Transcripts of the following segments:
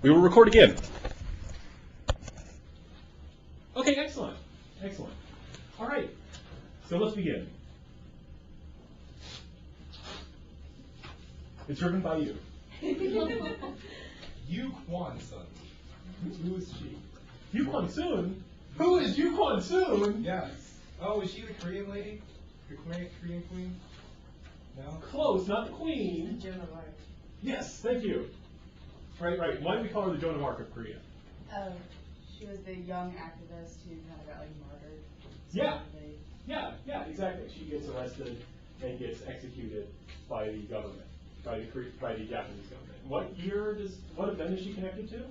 We will record again. Okay, excellent. Excellent. All right. So let's begin. It's driven by you. Yu Kwan Sun. Who is she? Yu Kwon Soon? Who is Yu Kwon Soon? Yes. Oh, is she the Korean lady? The Korean queen? No? Close, not the queen. Joan of Arc. Yes, thank you. Right, right. Why do we call her the Joan of Arc of Korea? She was the young activist who kind of got like martyred. Yeah. Yeah, exactly. She gets arrested and gets executed by the government, by the Japanese government. What event is she connected to?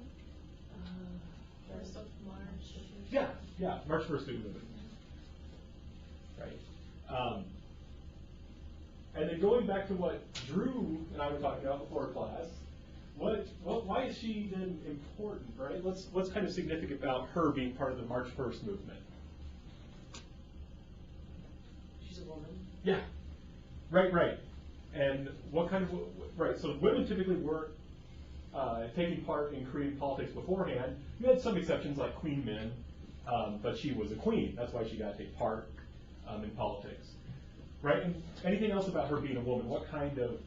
First of March. Yeah, March 1st student movement. Right. And then going back to what Drew and I were talking about before class, why is she then important, right? What's kind of significant about her being part of the March 1st movement? She's a woman. Yeah, right. And what kind of, right, so women typically weren't taking part in Korean politics beforehand. You had some exceptions like queen men, but she was a queen. That's why she got to take part in politics. Right, and anything else about her being a woman? What kind of,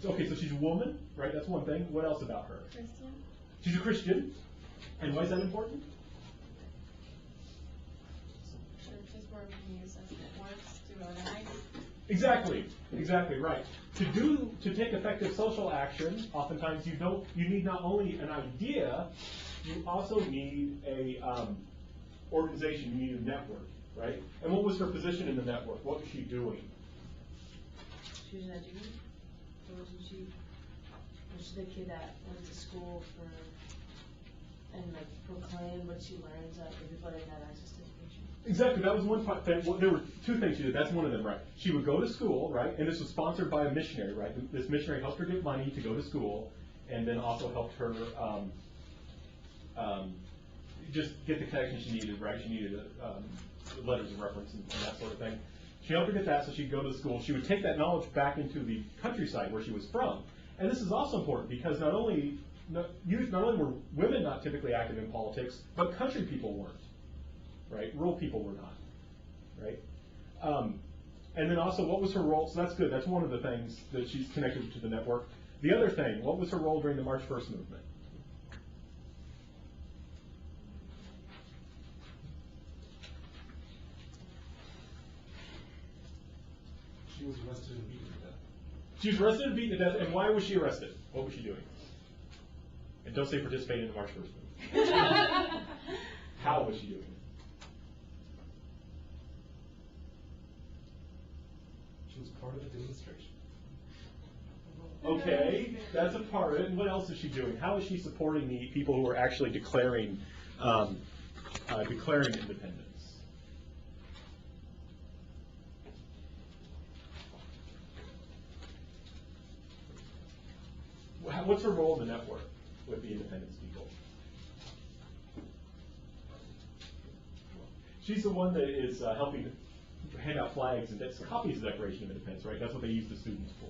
okay, so she's a woman, right? That's one thing. What else about her? Christian. She's a Christian. And why is that important? Churches were being used as networks to organize. Exactly, right. To take effective social action, oftentimes you need not only an idea, you also need a organization, you need a network, right? And what was her position in the network? What was she doing? She was an educator. So wasn't she? Was she the kid that went to school and like proclaimed what she learned before they had access to education? Exactly, that was one part. There were two things she did. That's one of them, right? She would go to school, right? And this was sponsored by a missionary, right? This missionary helped her get money to go to school, and then also helped her just get the connection she needed, right? She needed letters of reference and that sort of thing. She helped her get that, so she'd go to school. She would take that knowledge back into the countryside where she was from. And this is also important because not only were women not typically active in politics, but country people weren't, right? Rural people were not, right? And then also, what was her role? So that's good. That's one of the things that she's connected to the network. The other thing, what was her role during the March 1st movement? She was arrested and beaten to death. She was arrested and beaten to death, and why was she arrested? What was she doing? And don't say participate in the March 1st movement. How was she doing it? She was part of the demonstration. Okay, that's a part of it. And what else is she doing? How is she supporting the people who are actually declaring independence? What's her role in the network with the independence people? She's the one that is helping to hand out flags and that's copies of the Declaration of Independence, right? That's what they use the students for.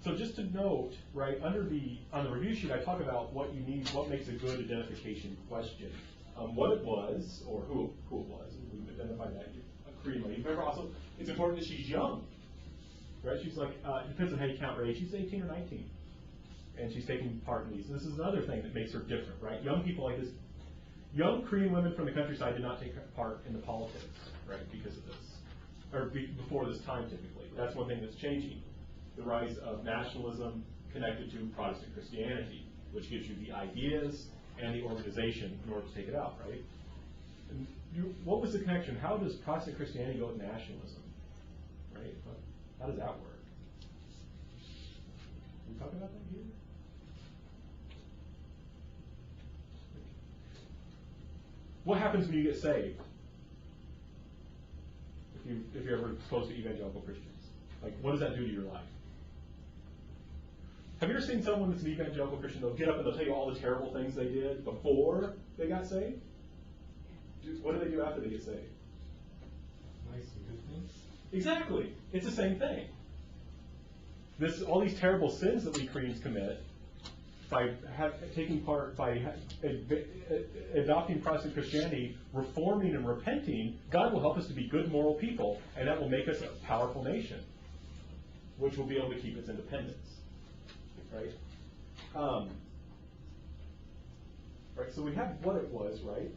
So just to note, right, on the review sheet, I talk about what you need, what makes a good identification question. What it was, or who it was, and we identify that. A Korean lady. Remember also, it's important that she's young, right? She's like, it depends on how you count her age. She's 18 or 19, and she's taking part in these. And this is another thing that makes her different, right? Young people like this, young Korean women from the countryside did not take part in the politics, right, because of this, or before this time typically. That's one thing that's changing. The rise of nationalism connected to Protestant Christianity, which gives you the ideas and the organization in order to take it out, right? And what was the connection? How does Protestant Christianity go with nationalism, right? How does that work? Can we talk about that here? What happens when you get saved? If you're ever exposed to evangelical Christians, like what does that do to your life? Have you ever seen someone that's an evangelical Christian, they'll get up and they'll tell you all the terrible things they did before they got saved? What do they do after they get saved? Nice and good things. Exactly. It's the same thing. All these terrible sins that we Koreans commit by taking part, by adopting Protestant Christianity, reforming and repenting, God will help us to be good moral people, and that will make us a powerful nation, which will be able to keep its independence. Right? Right. So we have what it was, right?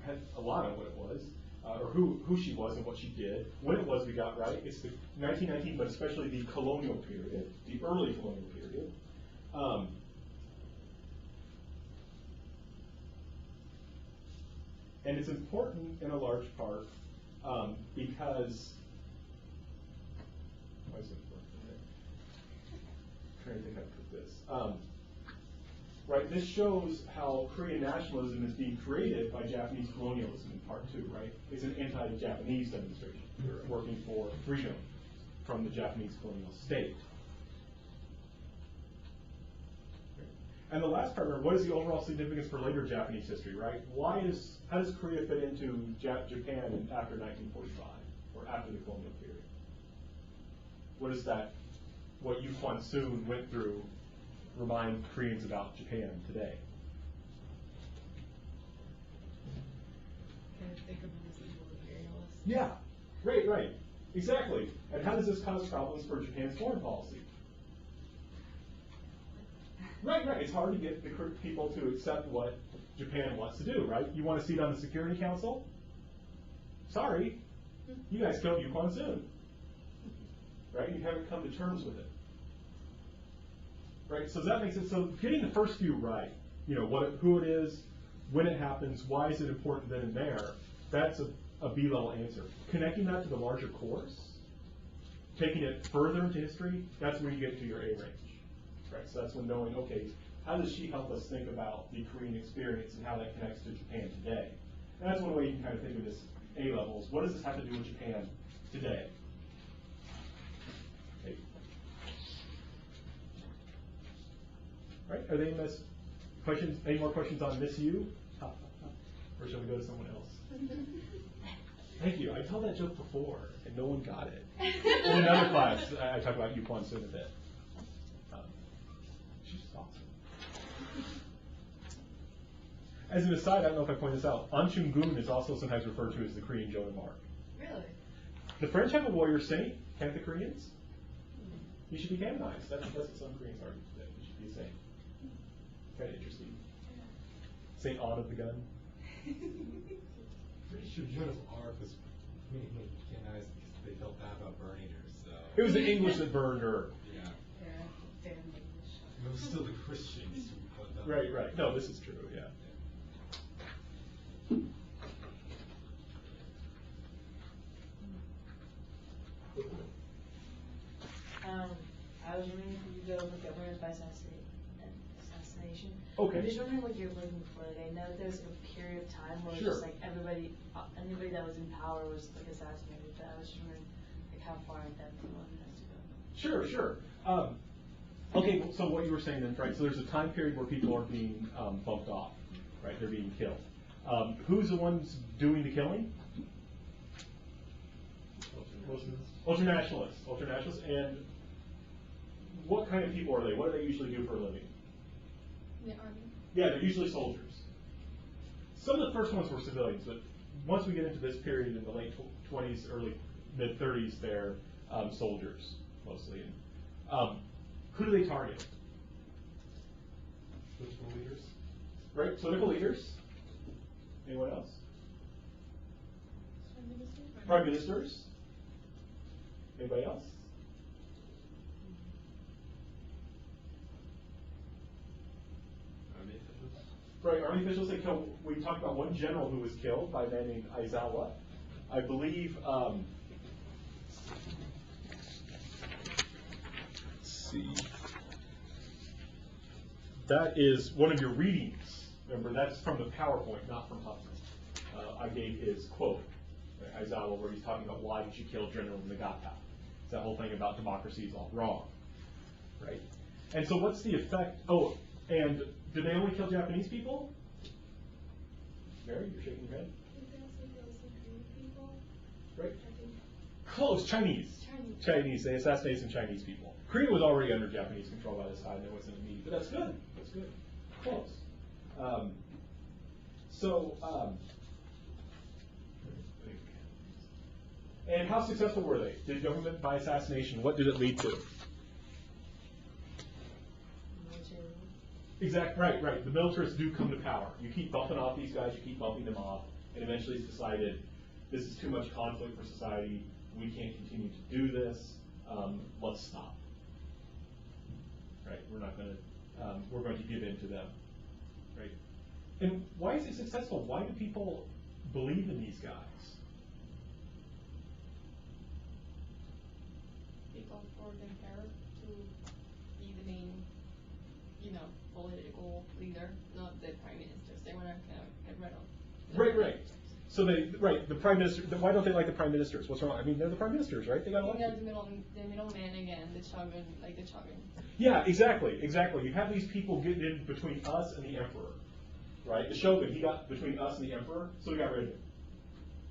Had a lot on what it was, or who she was and what she did. When it was we got right, it's the 1919, but especially the colonial period, the early colonial period. And it's important in a large part because, why is it important? I'm trying to think how to put this. Right, this shows how Korean nationalism is being created by Japanese colonialism in part two, right? It's an anti-Japanese demonstration. We're working for freedom from the Japanese colonial state. And the last part, what is the overall significance for later Japanese history, right? How does Korea fit into Japan after 1945, or after the colonial period? What is that, what Yu Kwan-soon went through, remind Koreans about Japan today? Kind of think of them as evil imperialists. Yeah, right, exactly. And how does this cause problems for Japan's foreign policy? Right. It's hard to get the people to accept what Japan wants to do, right? You want a seat on the Security Council? Sorry, you guys killed Yu Kwan-soon. Right? You haven't come to terms with it. Right? So that makes it, so getting the first few right, who it is, when it happens, why is it important then and there, that's a B-level answer. Connecting that to the larger course, taking it further into history, that's where you get to your A range. Right? So that's when knowing, okay, how does she help us think about the Korean experience and how that connects to Japan today? And that's one way you can kind of think of this A levels. What does this have to do with Japan today? Okay. Right? Are there any questions? Any more questions on Miss Yu? Or shall we go to someone else? Thank you. I told that joke before, and no one got it. In another class, I talk about Yu Kwan-soon a bit. She's awesome. As an aside, I don't know if I pointed this out, An Chung-gun is also sometimes referred to as the Korean Joan of Arc. Really? The French have a warrior saint, can't the Koreans? You should be canonized. That's what some Koreans argue today. You should be a saint. Kind of interesting. Saint Anne of the Gun. Pretty sure Joan of Arc was mainly canonized because they felt bad about burning her, so. It was the English that burned her. Yeah. Very It was still the Christians who put them. Right. No, this is true, yeah. I was wondering if you could go look at murders by assassination. Okay. I'm just wondering what you're looking for. Like, I know there's a period of time where it's Sure. just like anybody that was in power was like assassinated. But I was just wondering like how far in depth one has to go. Sure. Okay, so what you were saying then, right, so there's a time period where people are being bumped off, right, they're being killed. Who's the ones doing the killing? Ultranationalists, and what kind of people are they? What do they usually do for a living? The army. Yeah, they're usually soldiers. Some of the first ones were civilians, but once we get into this period in the late 20s, early mid-30s, they're soldiers mostly. Who do they target? Political leaders. Right, political leaders. Anyone else? Prime ministers. Anybody else? Army officials. Right, army officials. We talked about one general who was killed by a man named Aizawa. I believe. Let's see. That is one of your readings. Remember, that's from the PowerPoint, not from Huffman. I gave his quote, right, Aizawa, where he's talking about why did you kill General Nagata. It's that whole thing about democracy is all wrong, right? And so what's the effect? Oh, and did they only kill Japanese people? Mary, you're shaking your head. Did they also kill some Korean people? Right. I think Close, Chinese. Chinese, they assassinated some Chinese people. Korea was already under Japanese control by this time, there wasn't a need, but that's good, that's good. Close. And how successful were they? Did government by assassination, what did it lead to? Right. The militarists do come to power. You keep bumping off these guys, you keep bumping them off, and eventually it's decided, this is too much conflict for society, we can't continue to do this, let's stop. Right, we're going to give in to them, right? And why is it successful? Why do people believe in these guys? People for compare to be the main, political leader, not the prime ministers. They want to kind of get rid of. Right. So the prime minister, why don't they like the prime ministers? What's wrong? I mean, they're the prime ministers, right? They got elected. The middleman again, the shogun, like the shogun. Yeah, exactly. You have these people getting in between us and the emperor, right? The shogun, he got between us and the emperor, so we got rid of him.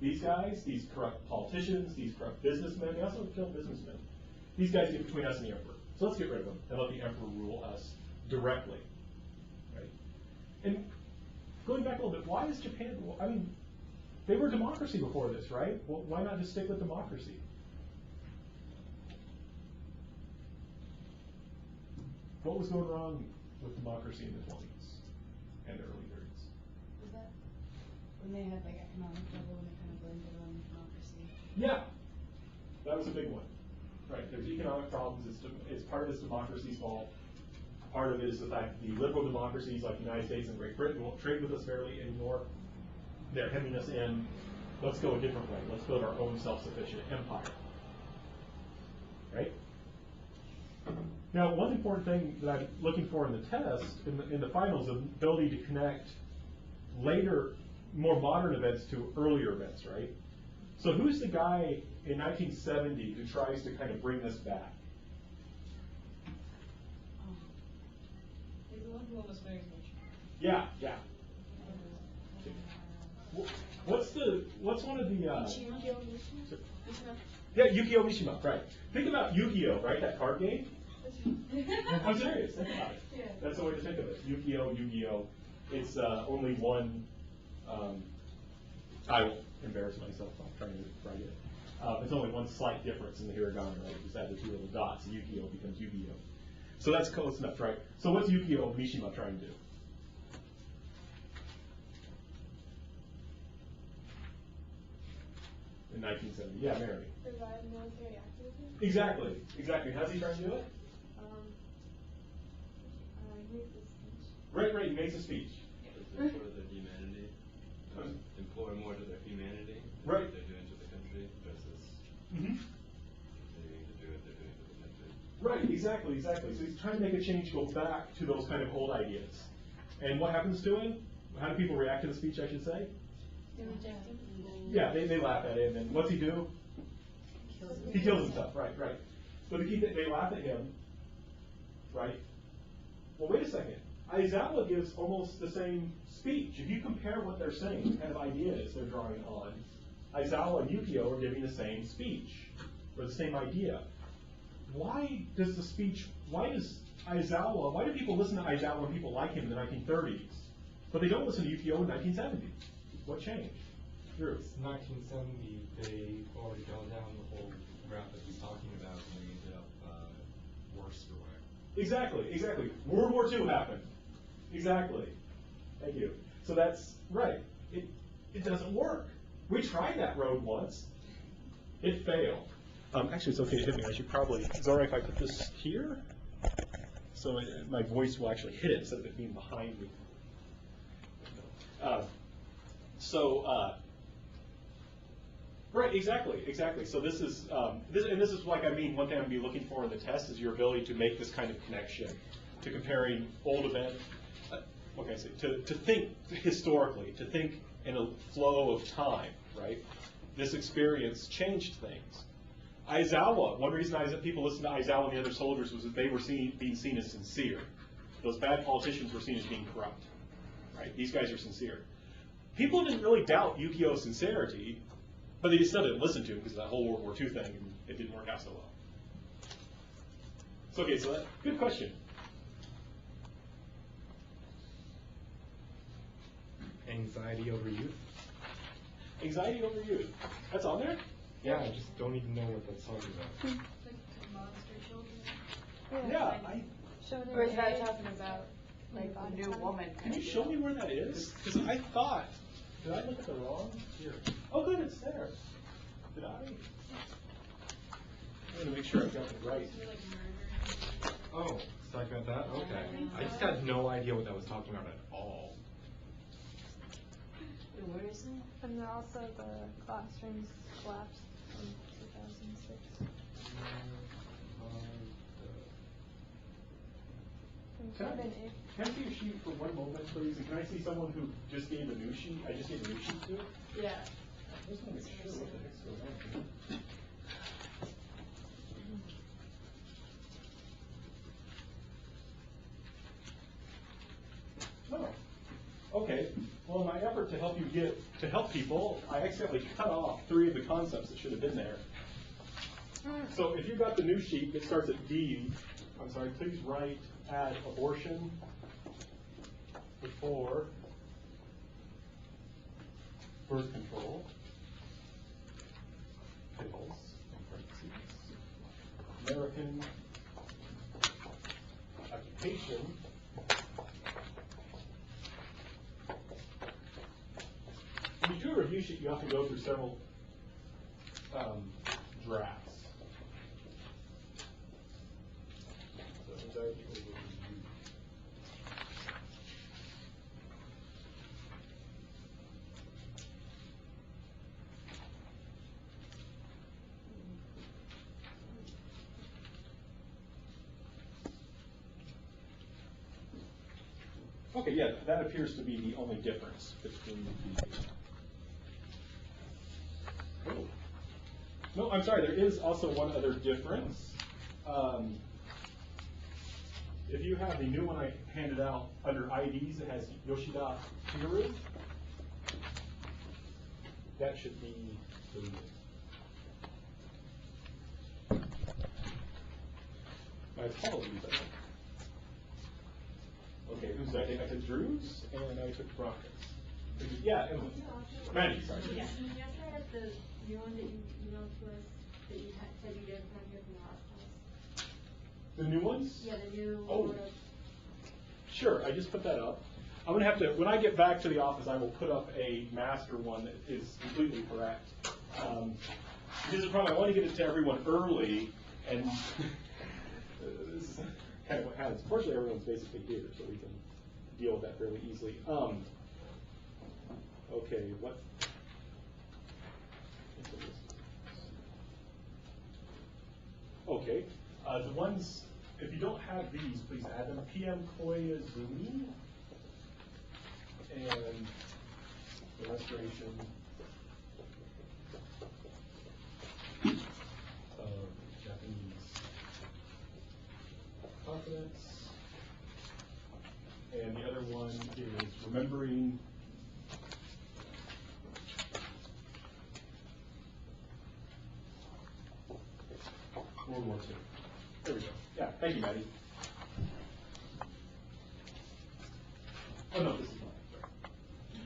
These guys, these corrupt politicians, these corrupt businessmen, they also kill businessmen. These guys get between us and the emperor. So let's get rid of them and let the emperor rule us directly, right? And going back a little bit, why is Japan, I mean, they were a democracy before this, right? Well, why not just stick with democracy? What was going wrong with democracy in the 20s and the early 30s? Was that when they had like economic trouble and they kind of blamed it on democracy? Yeah, that was a big one. Right, there's economic problems, it's part of this democracy's fault. Part of it is the fact that the liberal democracies like the United States and Great Britain won't trade with us fairly anymore. They're hemming us in. Let's go a different way. Let's build our own self-sufficient empire. Right? Now, one important thing that I'm looking for in the test, in the finals, the ability to connect later, more modern events to earlier events, right? So who's the guy in 1970 who tries to kind of bring this back? He's the one who almost married me. Yeah. What's one of the Yukio Mishima? yeah, Yukio Mishima, right. Think about Yu-Gi-Oh, right, that card game? I'm serious, think about it. Yeah. That's the way to think of it. Yu-Gi-Oh. It's only one, I will embarrass myself by trying to write it. It's only one slight difference in the hiragana, right? Just add the two little dots, Yu-Gi-Oh becomes Yu-Gi-Oh. So that's close enough, right? So what's Yukio Mishima trying to do? In 1970, yeah, Mary. Provide military activism? Exactly. How's he trying to do it? He made this speech. Right, he makes a speech. For their humanity, employ more to their humanity, Right. what they're doing to the country versus Mm-hmm. continuing to do what they're doing to the country. Right, exactly. So he's trying to make a change, go back to those kind of old ideas. And what happens to him? How do people react to the speech, I should say? They reject him. Yeah, they laugh at him, and what's he do? He kills himself, right. So to keep it, they laugh at him, right? Well, wait a second. Aizawa gives almost the same speech. If you compare what they're saying, the kind of ideas they're drawing on, Aizawa and Yukio are giving the same speech, or the same idea. Why do people listen to Aizawa when people like him in the 1930s, but they don't listen to Yukio in 1970? What changed? Drew? 1970, they already gone down the whole route that he's talking about, and they ended up worse for wear. Exactly. World War II happened. Exactly. Thank you. So that's right. It doesn't work. We tried that road once. It failed. Actually, it's okay to hit me. I should probably. Is it all right if I put this here? So my voice will actually hit it instead of it being behind me. Right, exactly. So this is this is like, I mean, one thing I'm going to be looking for in the test is your ability to make this kind of connection, to comparing old events. What can I say? To think historically, to think in a flow of time, right? This experience changed things. Aizawa, one reason people listened to Aizawa and the other soldiers was that they were being seen as sincere. Those bad politicians were seen as being corrupt, right? These guys are sincere. People didn't really doubt Yukio's sincerity, But they still didn't listen to him because of that whole World War II thing, and it didn't work out so well. So, okay, so that, good question. Anxiety over youth? Anxiety over youth. That's on there? Yeah, I just don't even know what that's talking about. Yeah, I, Or is that talking about, like, Body a new type. woman? can you show me where that is? Because I thought, did I look at the wrong? Here. Oh, good, it's there. Did I? I'm gonna make sure I got it right. Oh, it's talking about that? Okay. I just had no idea what that was talking about at all. Wait, where is it? And then also the classrooms collapsed in 2006. And Can I, Kevin, can I see a sheet for one moment, please? And can I see someone who just gave a new sheet? I just gave a new sheet to? Yeah. I just want to make sure what the heck's going on here. Oh, okay. Well, in my effort to help people, I accidentally cut off 3 of the concepts that should have been there. So if you've got the new sheet that starts at D, I'm sorry, please add abortion before birth control, pills, in parentheses, American occupation, when you do a review sheet, you have to go through several drafts. So anxiety over review. Okay, yeah, that appears to be the only difference between the two. Oh. No, I'm sorry, there is also one other difference. If you have the new one I handed out under IDs, it has Yoshida Hiro. That should be deleted. My apologies. Okay, who's that? I took Drew's and I took Bronca's. Yeah, Emily. Maddie, sorry. Yeah, you just had the new one that you emailed to us, that you said you didn't have here from the last class. The new ones? Yeah, the new. Oh. Sure, I just put that up. I'm gonna have to, when I get back to the office, I will put up a master one that is completely correct. Because the problem, I want to get it to everyone early, and this is kind of what happens. Fortunately, everyone's basically here, so we can deal with that fairly easily. Okay, what? Okay, the ones, if you don't have these, please add them. PM Koizumi and the restoration of Japanese confidence. And the other one is remembering World War II. There we go. Yeah, thank you, Maddie. Oh, no, this is mine.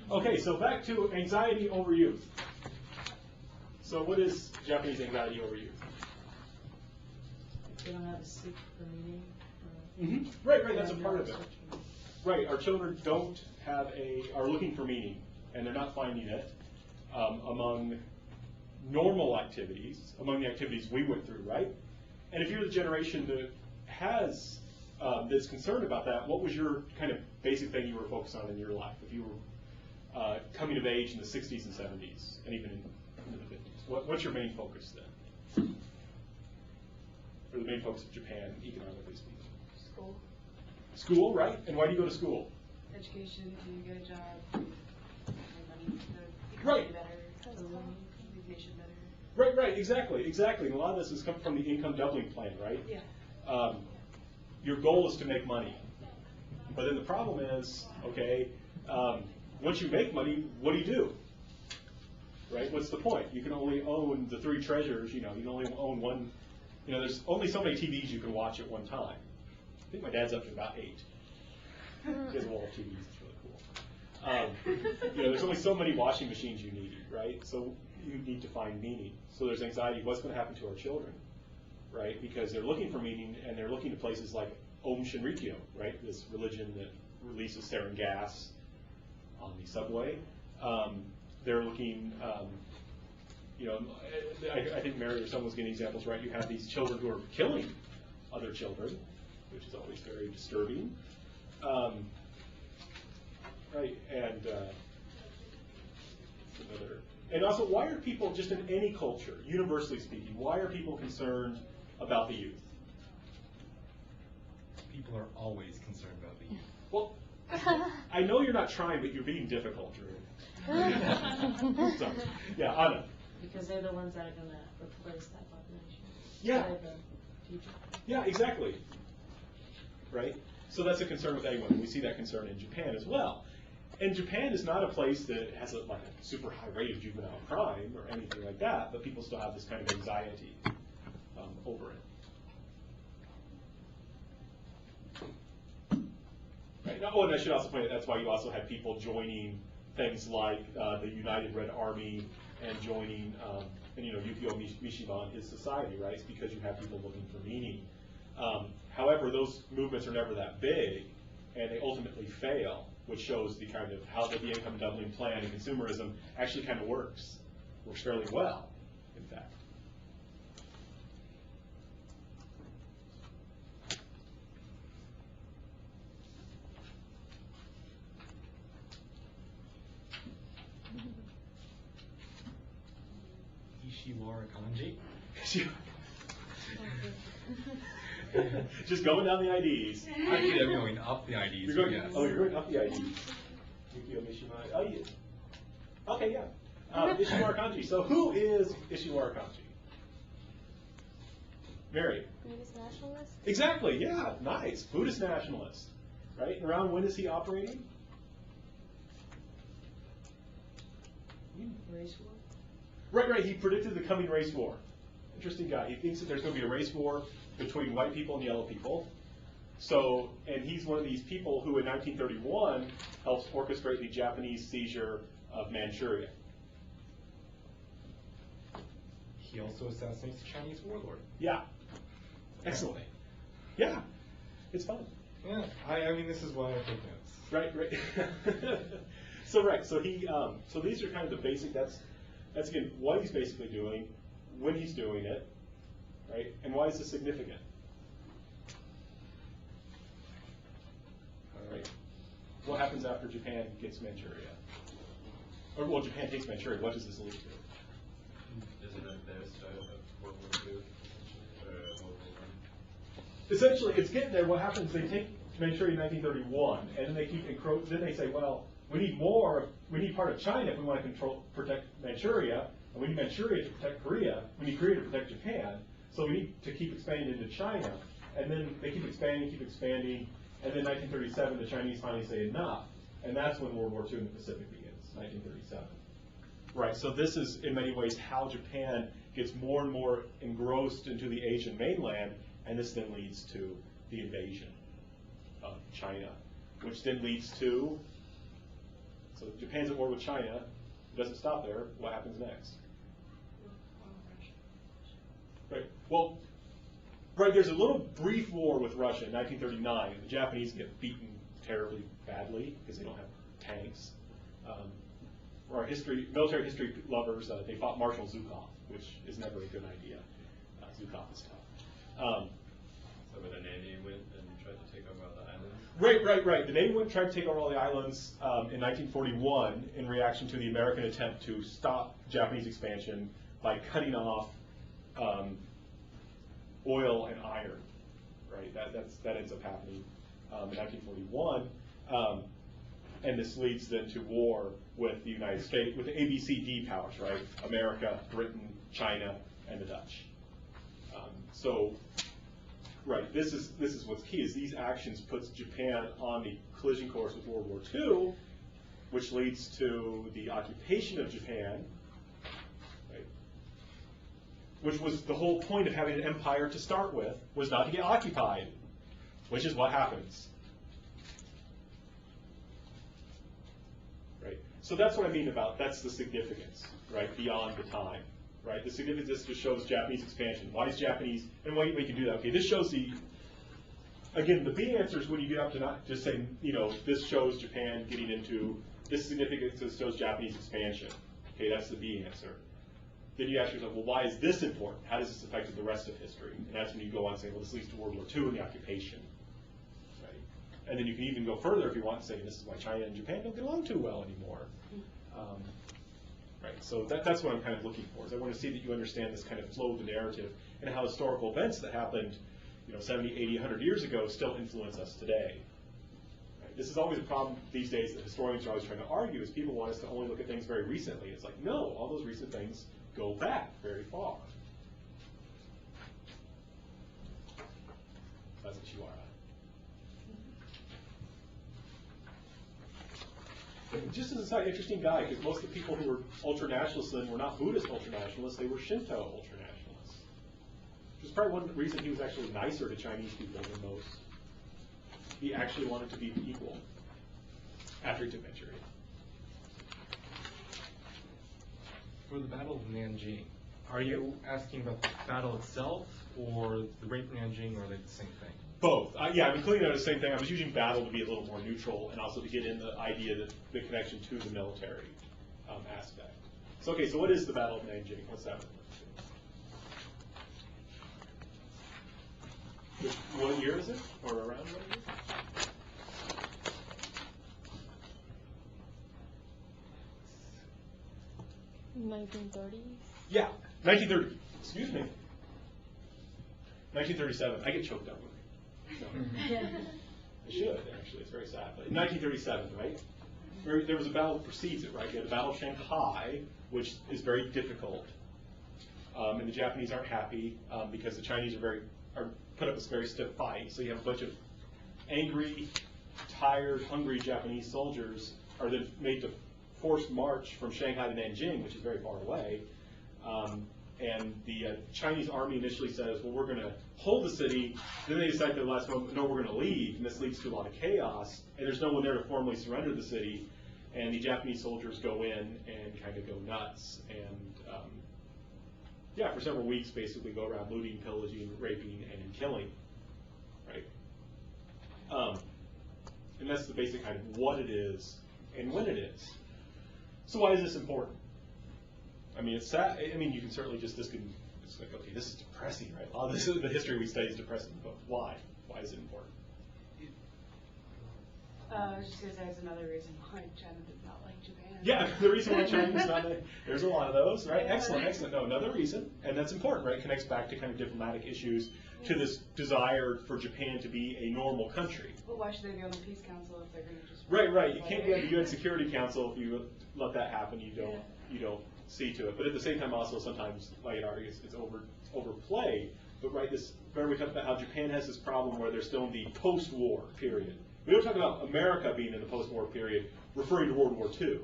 Sorry. Okay, so back to anxiety over youth. So what is Japanese anxiety over youth? They don't have a sleep for meeting. Right, that's a part of it. Right, our children are looking for meaning, and they're not finding it among normal activities, among the activities we went through, right? And if you're the generation that has, that's concerned about that, what was your kind of basic thing you were focused on in your life? If you were coming of age in the 60s and 70s, and even into the 50s, what's your main focus then? Or the main focus of Japan, economically speaking? School. School, right? And why do you go to school? Education, do you get a job, make money, the Right. economy better, the nation better. Right, exactly. And a lot of this has come from the income doubling plan, right? Yeah. Your goal is to make money. But then the problem is, okay, once you make money, what do? right? What's the point? You can only own the 3 treasures, you can only own one, there's only so many TVs you can watch at one time. I think my dad's up to about 8. He has a wall of TVs, it's really cool. There's only so many washing machines you need, right? So you need to find meaning. So there's anxiety, what's going to happen to our children, right? Because they're looking for meaning, and they're looking to places like Om Shinrikyo, right? This religion that releases sarin gas on the subway. They're looking, I think Mary or someone was getting examples, right? You have these children who are killing other children, which is always very disturbing. Right, and and also, why are people, just in any culture, universally speaking, why are people concerned about the youth? People are always concerned about the youth. Well, I know you're not trying, but you're being difficult, Drew. So, yeah, Anna. Because they're the ones that are gonna replace that population. Yeah. They're the future. Yeah, exactly. Right? So that's a concern with anyone. We see that concern in Japan as well. And Japan is not a place that has a super high rate of juvenile crime or anything like that, but people still have this kind of anxiety over it. Right? Oh, and I should also point out that's why you also had people joining things like the United Red Army and joining, Yukio Mishima and his society, right? It's because you have people looking for meaning. However, those movements are never that big, and they ultimately fail, which shows the kind of how the income doubling plan and consumerism actually kind of works fairly well, in fact. Ishiwara Kanji. Just going down the IDs. Actually, I'm going up the IDs. You're going, yes. Oh, you're going up the IDs. Yukio Mishima. Oh, yeah. Okay, yeah. Ishiwara Kanji. So who is Ishiwara Kanji? Mary. Buddhist nationalist? Exactly, yeah, nice. Buddhist nationalist. Right? And around when is he operating? Race war? Right. He predicted the coming race war. Interesting guy. He thinks that there's going to be a race war between white people and yellow people. So, and he's one of these people who in 1931 helps orchestrate the Japanese seizure of Manchuria. He also assassinates the Chinese warlord. Yeah. Excellent. Yeah. It's fun. Yeah, I mean, this is why I take notes. Right. So he, so these are kind of the basic, that's again, what he's basically doing, when he's doing it, right? And why is this significant? All right. What happens after Japan gets Manchuria? Or, well, Japan takes Manchuria, what does this lead to? Isn't it their start of World War II? Or World War I? Essentially, it's getting there. What happens, they take Manchuria in 1931, and then they keep then they say, well, we need more, we need part of China if we want to protect Manchuria, and we need Manchuria to protect Korea, we need Korea to protect Japan, so we need to keep expanding into China. And then they keep expanding, and then 1937, the Chinese finally say enough, and that's when World War II in the Pacific begins, 1937. Right, so this is in many ways how Japan gets more and more engrossed into the Asian mainland, and this then leads to the invasion of China, which then leads to, so Japan's at war with China, it doesn't stop there, what happens next? Right, well, right, there's a little brief war with Russia in 1939, and the Japanese get beaten terribly badly because they don't have tanks. For our military history lovers, they fought Marshal Zhukov, which is never a good idea. Zhukov is tough. So where the Navy went and tried to take over all the islands? Right. The Navy went and tried to take over all the islands in 1941 in reaction to the American attempt to stop Japanese expansion by cutting off oil and iron. Right, that ends up happening in 1941. And this leads then to war with the United States, with the ABCD powers, right? America, Britain, China, and the Dutch. Right, this is what's key, is these actions puts Japan on the collision course with World War II, which leads to the occupation of Japan which was the whole point of having an empire to start with, was not to get occupied, which is what happens. Right? So that's what I mean about, that's the significance, right, beyond the time. Right? The significance, this just shows Japanese expansion. Why is Japanese, and why we can do that? Okay, this shows the, again, the B answer is when you get up to not just saying, you know, this shows Japan getting into, this significance, this shows Japanese expansion. Okay, that's the B answer. Then you ask yourself, well, why is this important? How does this affect the rest of history? And that's when you go on and say, well, this leads to World War II and the occupation. Right? And then you can even go further if you want, saying this is why China and Japan don't get along too well anymore. Right, so that's what I'm kind of looking for, is I want to see that you understand this kind of flow of the narrative and how historical events that happened, you know, 70, 80, 100 years ago still influence us today. Right? This is always a problem these days that historians are always trying to argue, is people want us to only look at things very recently. It's like, no, all those recent things go back very far. That's what you are. Just as a side, interesting guy, because most of the people who were ultra-nationalists then were not Buddhist ultra-nationalists, they were Shinto ultra-nationalists. Which is probably one reason he was actually nicer to Chinese people than most. He actually wanted to be equal after he took Manchuria. For the Battle of Nanjing, are you asking about the battle itself, or the Rape of Nanjing, or are they the same thing? Both. Yeah, I'm including that as the same thing. I was using battle to be a little more neutral and also to get in the idea that the connection to the military aspect. So, okay, so what is the Battle of Nanjing? What's that? What year is it? Or around what year? 1930s? Yeah, 1930. Excuse me. 1937. I get choked up with it. No. I should, actually. It's very sad. But in 1937, right? There was a battle that precedes it, right? You had the Battle of Shanghai, which is very difficult. And the Japanese aren't happy because the Chinese are put up this very stiff fight. So you have a bunch of angry, tired, hungry Japanese soldiers are then made to forced march from Shanghai to Nanjing, which is very far away. And the Chinese army initially says, well, we're going to hold the city. Then they decide at the last moment, no, we're going to leave. And this leads to a lot of chaos. And there's no one there to formally surrender the city. And the Japanese soldiers go in and kind of go nuts. And yeah, for several weeks, basically go around looting, pillaging, raping, and killing. Right? And that's the basic kind of what it is and when it is. So why is this important? I mean, it's sad. I mean, you can certainly just, it's like, okay, this is depressing, right? Oh, this is the history we study is depressing, but why? Why is it important? I was just going to say it's another reason why China did not like Japan. Yeah, the reason why China's not there's a lot of those, right? Excellent, excellent. No, another reason, and that's important, right? It connects back to kind of diplomatic issues, to this desire for Japan to be a normal country. But why should they be on the Peace Council if they're going to just... Right. You can't be on the UN Security Council if you let that happen. You don't see to it. But at the same time, also sometimes, like it argues, it's overplayed. But right, remember we talked about how Japan has this problem where they're still in the post-war period. We don't talk about America being in the post-war period, referring to World War II,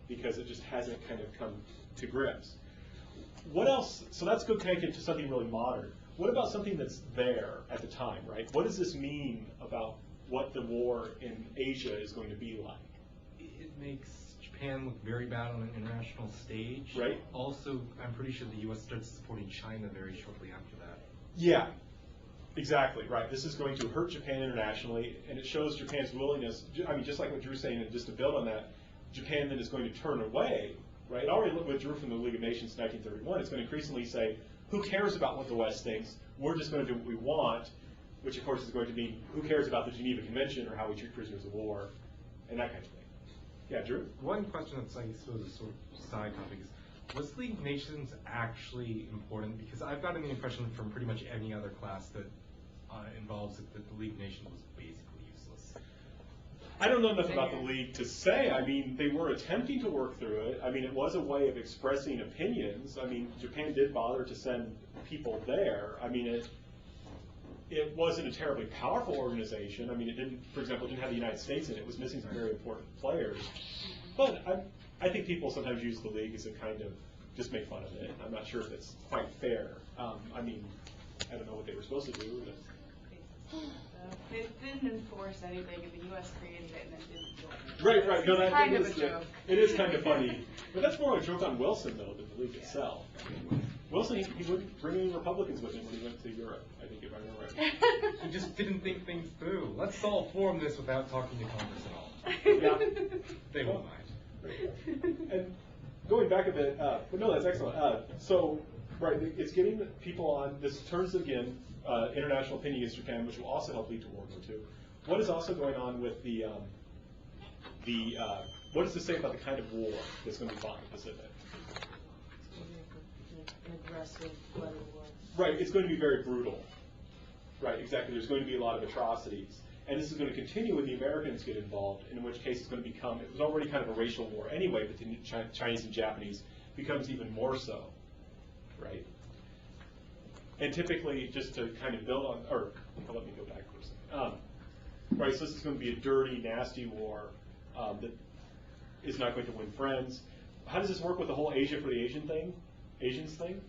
because it just hasn't kind of come to grips. What else? So that's good connected to something really modern. What about something that's there at the time, right? What does this mean about what the war in Asia is going to be like? It makes Japan look very bad on an international stage. Right. Also, I'm pretty sure the U.S. starts supporting China very shortly after that. Yeah, exactly, right. This is going to hurt Japan internationally, and it shows Japan's willingness, I mean, just like what Drew's saying, and just to build on that, Japan then is going to turn away, right? It already withdrew from the League of Nations in 1931. It's going to increasingly say, who cares about what the West thinks? We're just going to do what we want, which of course is going to mean, who cares about the Geneva Convention or how we treat prisoners of war, and that kind of thing. Yeah, Drew? One question that's, I suppose, a sort of side topic is, was the League of Nations actually important? Because I've gotten the impression from pretty much any other class that involves it that the League of Nations was basically useless. I don't know enough about the League to say. I mean, they were attempting to work through it. I mean, it was a way of expressing opinions. I mean, Japan did bother to send people there. I mean, it wasn't a terribly powerful organization. I mean, it didn't, for example, it didn't have the United States in it. It was missing some very important players. But I think people sometimes use the League as a kind of just make fun of it. I'm not sure if it's quite fair. I mean, I don't know what they were supposed to do. But It didn't enforce anything, and the U.S. created it and then didn't do it. Right. No, that Kind of is a joke. It is kind of funny. But that's more of a joke on Wilson, though, than the league itself. Wilson, he wouldn't bring any Republicans with him when he went to Europe, I think, if I remember right. He just didn't think things through. Let's solve form this without talking to Congress at all. Yeah. They won't mind. And going back a bit, but no, that's excellent. So, right, it's getting people on, this turns again, international opinion against Japan, which will also help lead to World War II. What is also going on with what does this say about the kind of war that's going to be fought in the Pacific? An aggressive bloody war. Right, it's going to be very brutal. Right, exactly. There's going to be a lot of atrocities. And this is going to continue when the Americans get involved, in which case it's going to become, it was already kind of a racial war anyway between Chinese and Japanese, becomes even more so, right? And typically, just to kind of build on, or let me go back for a second. Right, so this is going to be a dirty, nasty war that is not going to win friends. How does this work with the whole Asia for the Asians thing?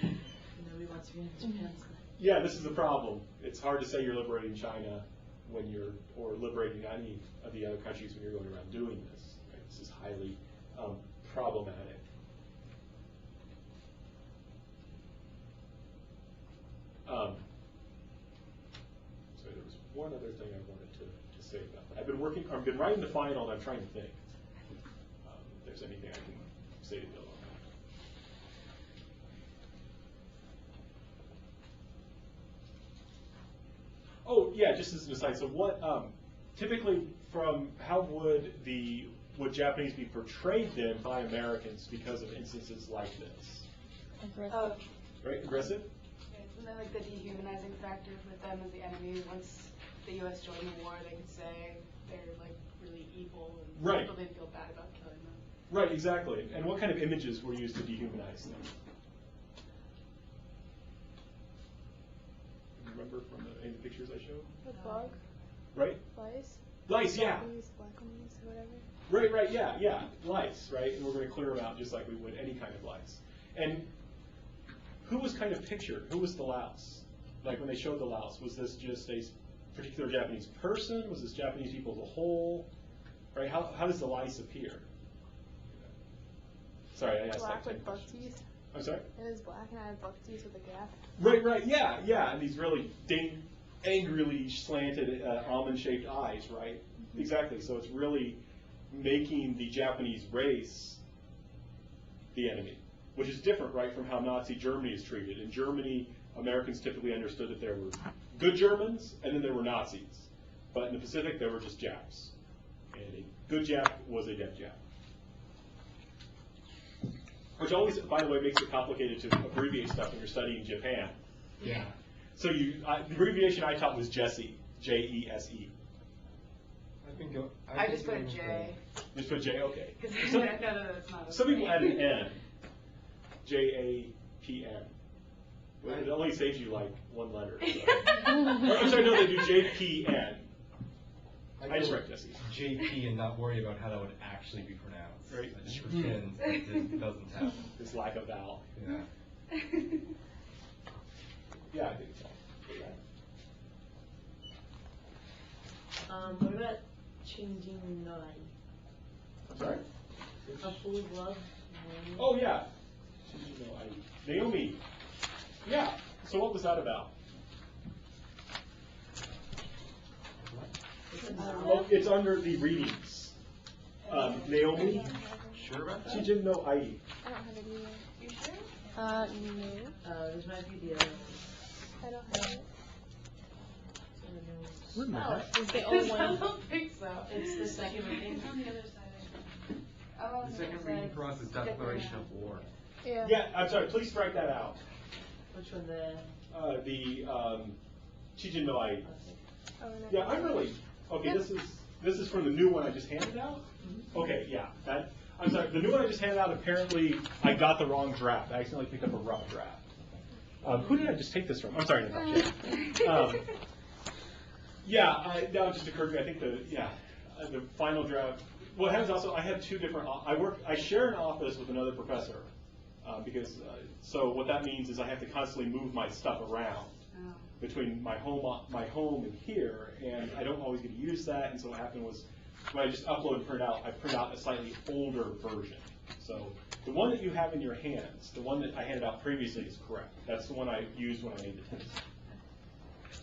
Nobody wants to be in Japan's life. Yeah, this is the problem. It's hard to say you're liberating China when you're, or liberating any of the other countries when you're going around doing this. Right? This is highly problematic. So there was one other thing I wanted to say about that. I've been writing the final, and I'm trying to think if there's anything I can say to build on that. Oh, yeah, just as an aside, so what, typically from how would Japanese be portrayed then by Americans because of instances like this? Oh, Right, aggressive? isn't that like the dehumanizing factor with them as the enemy? Once the U.S. joined the war, they could say they're like really evil, and Right. people didn't feel bad about killing them. Right, exactly. And what kind of images were used to dehumanize them? Remember from any of the pictures I showed? The bug, Right? lice, Lice, yeah. Japanese black ones, whatever. Right, yeah, lice, right? And we're going to clear them out just like we would any kind of lice. And who was kind of pictured? Who was the louse? Like when they showed the louse, was this just a particular Japanese person? Was this Japanese people as a whole? Right? How does the lice appear? Sorry, I asked Black like 10 with buck questions. teeth. I'm sorry? It was black and I had buck teeth with a gap. Right, yeah, and these really angrily slanted almond-shaped eyes, right? Exactly. So it's really making the Japanese race the enemy, which is different, right, from how Nazi Germany is treated. In Germany, Americans typically understood that there were good Germans and then there were Nazis. But in the Pacific, there were just Japs. And a good Jap was a dead Jap. Which always, by the way, makes it complicated to abbreviate stuff when you're studying Japan. Yeah. So the abbreviation I taught was JESE, J-E-S-E. I just put J. Just put J, okay. Because Some, I know that it's not a some people thing. add an N, J-A-P-N. Well, it only saves you like one letter. So. I'm sorry, no, they do J-P-N. I just write JESE. JP and not worry about how that would actually be pronounced. Right. I just pretend it doesn't happen. This lack of vowel. Yeah. Yeah, I think so. What about changing Nai? I'm sorry? A full of love? Oh, yeah. Naomi. Yeah. So what was that about? Well, it's under the readings. Naomi. Sure about that? Chijin no Ai. I don't have it either. You sure? No. This might be the other I don't have it. one. Oh, It's the I old one. don't think so. It's the second reading. It's on the other side. Oh, The second it's reading like for us is Declaration of War. Yeah. Yeah, I'm sorry. Please strike that out. Which one, the? The Chijin no Ai. Okay. Oh, no. Yeah, I'm really okay. This is from the new one I just handed out. Okay, yeah. I'm sorry. The new one I just handed out. Apparently, I got the wrong draft. I accidentally picked up a rough draft. Who did I just take this from? I'm sorry, Natasha. Now it just occurred to me. I think the final draft. What happens also, I have two different. I share an office with another professor, So what that means is I have to constantly move my stuff around between my home and here, and I don't always get to use that. And so what happened was when I just upload and print out, I print out a slightly older version. So the one that you have in your hands, the one that I handed out previously, is correct. That's the one I used when I made the test.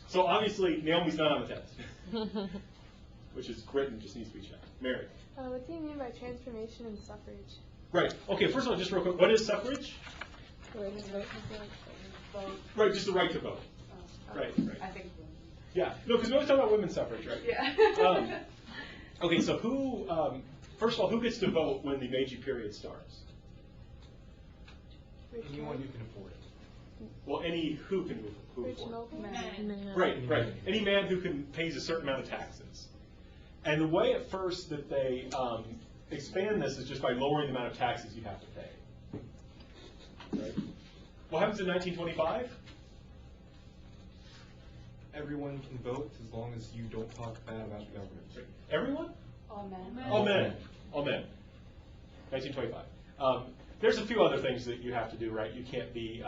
So obviously Naomi's not on the test, which is written, just needs to be checked. Mary. What do you mean by transformation and suffrage? Right. Okay. First of all, just real quick, what is suffrage? Where does vote Vote. Right, just the right to vote. Oh, Right. I think. Yeah. No, because we always talk about women's suffrage, right? Yeah. Okay. So who? First of all, who gets to vote when the Meiji period starts? Anyone who can afford it. Well, any who can who Rich afford it. noblemen? Right, right. Any man who can pays a certain amount of taxes. And the way at first that they expand this is just by lowering the amount of taxes you have to pay. Right? What happens in 1925? Everyone can vote as long as you don't talk bad about the government. Everyone? All men. All men. All men. 1925. There's a few other things that you have to do, right? You can't be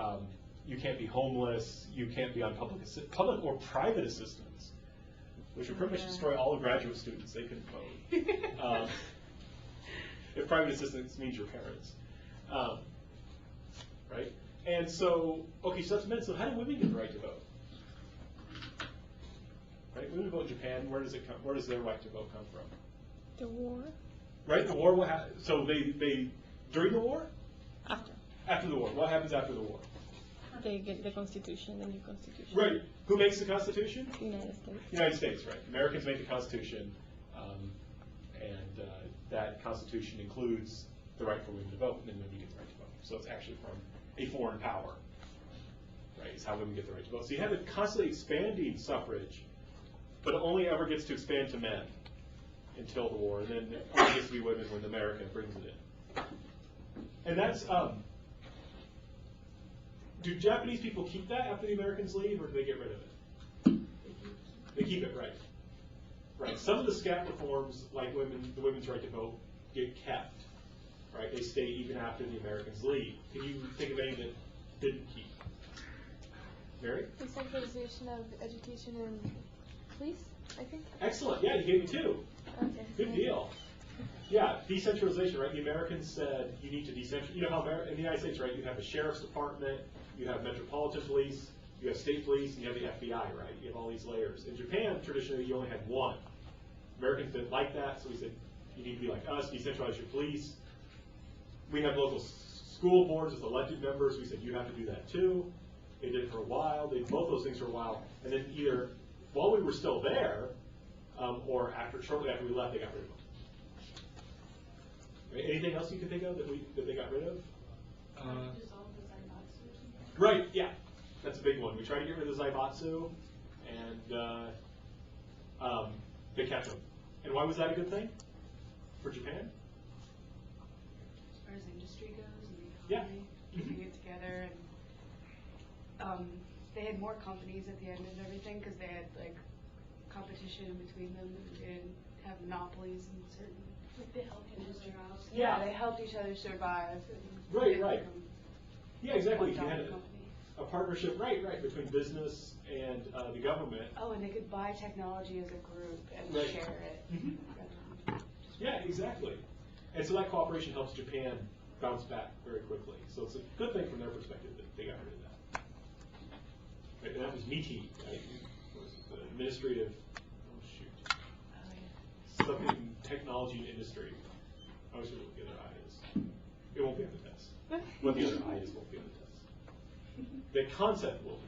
homeless. You can't be on public or private assistance, which would pretty much destroy all the graduate students. They couldn't vote. If private assistance means your parents, right? And so, okay, so that's men. So how do women get the right to vote? Right? Women vote in Japan. Where does it come? Where does their right to vote come from? The war? Right, the war. So they during the war? After. After the war. What happens after the war? They get the Constitution, the new Constitution. Right. Who makes the Constitution? United States. United States, right. Americans make the Constitution, and that Constitution includes the right for women to vote, and then women get the right to vote. So it's actually from a foreign power, right, is how women get the right to vote. So you have a constantly expanding suffrage, but it only ever gets to expand to men until the war, and then it only gets to be women when America brings it in. And that's, do Japanese people keep that after the Americans leave, or do they get rid of it? They keep it, right. Right. Some of the SCAP reforms, like the women's right to vote, get kept. Right. They stay even after the Americans leave. Can you think of any that didn't keep? Mary? Decentralization of education and police, I think. Excellent. Yeah, you gave me two. Okay. Good deal. Yeah, decentralization, right? The Americans said you need to decentralize. You know how in the United States, right, you have a sheriff's department, you have metropolitan police, you have state police, and you have the FBI, right? You have all these layers. In Japan, traditionally, you only had one. Americans didn't like that, so we said, you need to be like us, decentralize your police. We have local school boards with elected members. We said, you have to do that too. They did it for a while. They did both those things for a while. And then either while we were still there, or shortly after we left, they got rid of them. Right? Anything else you can think of that they got rid of? Right, yeah. That's a big one. We tried to get rid of the Zaibatsu, and they kept them. And why was that a good thing for Japan? As far as industry goes and the Yeah. economy, keeping it together, and they had more companies at the end of everything because they had like competition between them and they didn't have monopolies in certain. Like they help industry out. Yeah, they helped each other survive. And Right, didn't right. become Yeah, exactly. You one had giant company. a partnership, right, between business and the government. Oh, and they could buy technology as a group and Right. share it. Mhm. rather than just Yeah, exactly. And so that cooperation helps Japan bounce back very quickly. So it's a good thing from their perspective that they got rid of that. Right, and that was MITI, right? What was it, the administrative, something technology and industry. I always forget what the other I is. It won't be on the test. What the other I is won't be on the test. The concept will be.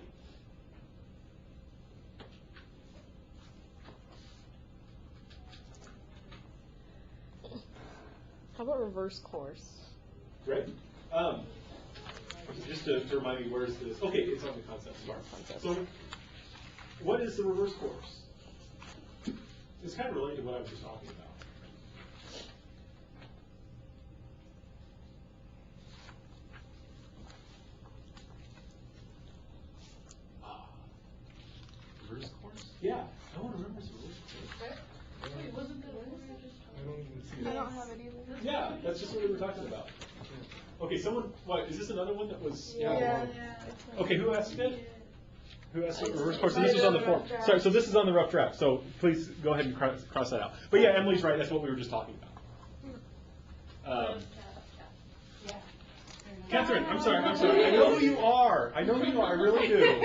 How about reverse course? Right? Just to remind me, where's this? Okay, it's on the concept part. So, what is the reverse course? It's kind of related to what I was just talking about. Reverse course? Yeah, no one remembers the reverse course. Wait, wasn't that what we were just I don't even see I that. don't have it either. Yeah, that's just what we were talking about. Okay, someone, what, is this another one that was? Yeah. Okay, who asked it? Who asked it? Reverse course, so this was on the form. Sorry, so this is on the rough draft, so please go ahead and cross that out. But yeah, Emily's right, that's what we were just talking about. Yeah. Catherine, I'm sorry, I know who you are, I really do.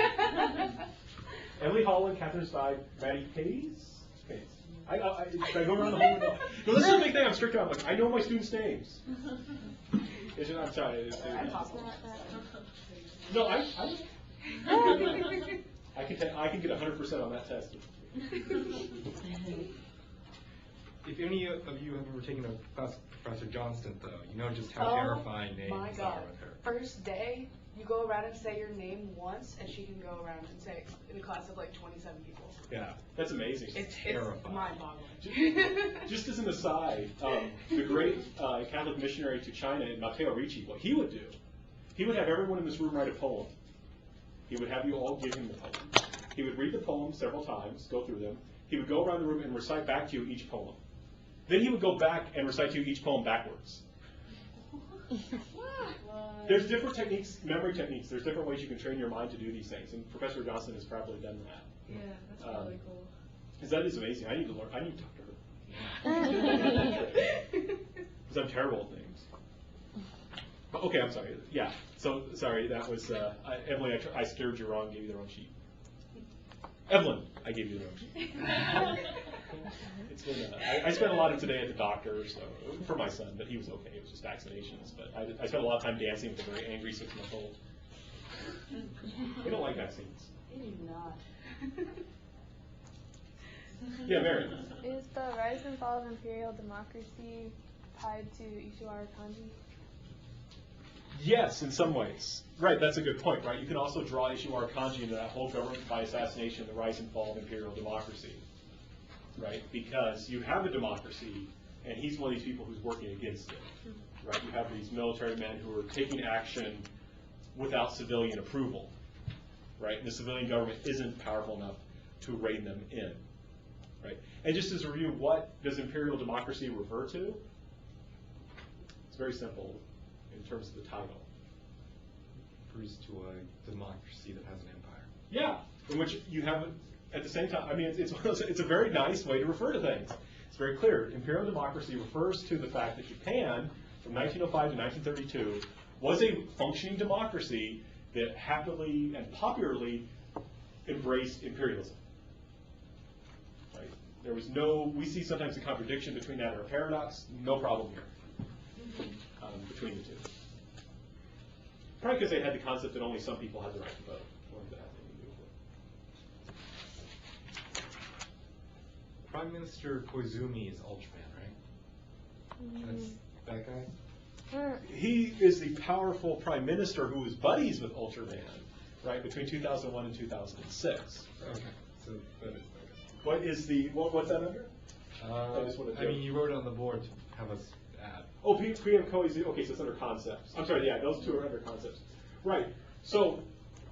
Emily Holland, Catherine Stein, Maddie Pays? Should I go around the whole window? No, this is a big thing I'm strict on, like, I know my students' names. I'm sorry. No, I can get 100% on that test. If any of you have ever taken a class with Professor Johnston, though, you know just how terrifying names my are God. with her. First day, you go around and say your name once, and she can go around and say it in a class of like 27 people. Yeah, that's amazing. It's terrifying. mind-boggling. Just as an aside, the great Catholic missionary to China, Matteo Ricci, what he would do, he would have everyone in this room write a poem. He would have you all give him the poem. He would read the poem several times, go through them. He would go around the room and recite back to you each poem. Then he would go back and recite to you each poem backwards. There's different techniques, memory techniques. There's different ways you can train your mind to do these things, and Professor Johnston has probably done that. Yeah, that's really cool. Because that is amazing. I need to learn. I need to talk to her. Because I'm terrible at names. But, okay, I'm sorry. Yeah. So sorry. That was Emily. I steered you wrong. Gave you the wrong sheet. Evelyn, I gave you the wrong sheet. It's been, I spent a lot of today at the doctor, so for my son, but he was okay. It was just vaccinations. But I spent a lot of time dancing with a very angry 6-month-old. They don't like vaccines. They do not. Yeah, Mary. Is the rise and fall of imperial democracy tied to Ishiwara Kanji? Yes, in some ways. Right, that's a good point, right? You can also draw Ishiwara Kanji into that whole government by assassination, the rise and fall of imperial democracy, right? Because you have a democracy, and he's one of these people who's working against it, right? You have these military men who are taking action without civilian approval, right? And the civilian government isn't powerful enough to rein them in, right? And just as a review, what does imperial democracy refer to? It's very simple in terms of the title. Refers to a democracy that has an empire. Yeah, in which you have, at the same time, I mean, it's a very nice way to refer to things. It's very clear. Imperial democracy refers to the fact that Japan, from 1905 to 1932, was a functioning democracy that happily and popularly embraced imperialism. Right? There was no, we see sometimes a contradiction between that or a paradox. No problem here between the two. Probably because they had the concept that only some people had the right to vote. Or that had anything to do with it. Prime Minister Koizumi is Ultraman, right? That's that guy? He is the powerful prime minister who was buddies with Ultraman, right, between 2001 and 2006. Okay, so that is okay. What is the, what's that under? I mean, you wrote it on the board to have us add. Oh, PM Koizumi, okay, so it's under concepts. I'm sorry, yeah, those two are under concepts. Right, so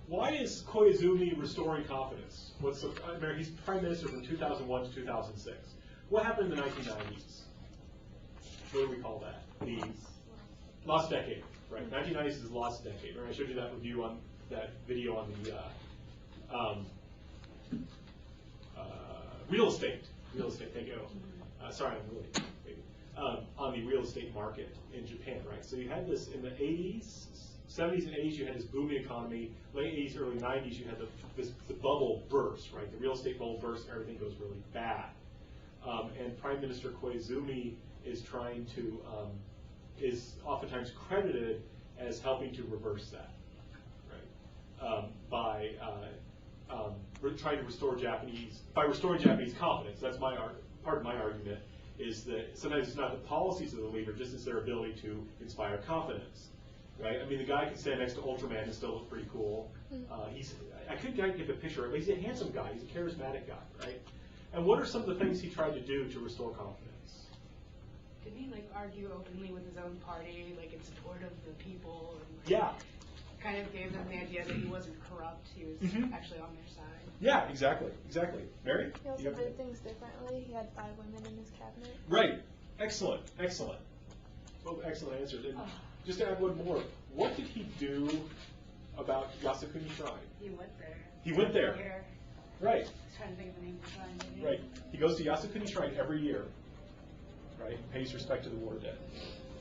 why is Koizumi restoring confidence? He's prime minister from 2001 to 2006. What happened in the 1990s? What do we call that? The lost decade, right? 1990s is the lost decade. Right? I showed you that review on that video on the real estate. Real estate. Thank you. Sorry, I'm really maybe on the real estate market in Japan, right? So you had this in the 80s, 70s, and 80s. You had this booming economy. Late 80s, early 90s, you had the bubble burst, right? The real estate bubble burst. Everything goes really bad. And Prime Minister Koizumi is trying to is oftentimes credited as helping to reverse that, right? By trying to restoring Japanese confidence. That's part of my argument is that sometimes it's not the policies of the leader, just it's their ability to inspire confidence, right? I mean, the guy can stand next to Ultraman and still look pretty cool. I couldn't get the picture, but he's a handsome guy. He's a charismatic guy, right? And what are some of the things he tried to do to restore confidence? Didn't he like argue openly with his own party, like in support of the people? And, like, Yeah. Kind of gave them the idea that he wasn't corrupt. He was actually on their side. Yeah, exactly. Mary? He also did things differently. He had 5 women in his cabinet. Right. Excellent. Well, excellent answers. just to add one more, what did he do about Yasukuni Shrine? He went there. He went there. Here. Right, I was trying to think of the name of the shrine. maybe. right. He goes to Yasukuni Shrine every year, right? Pays respect to the war dead.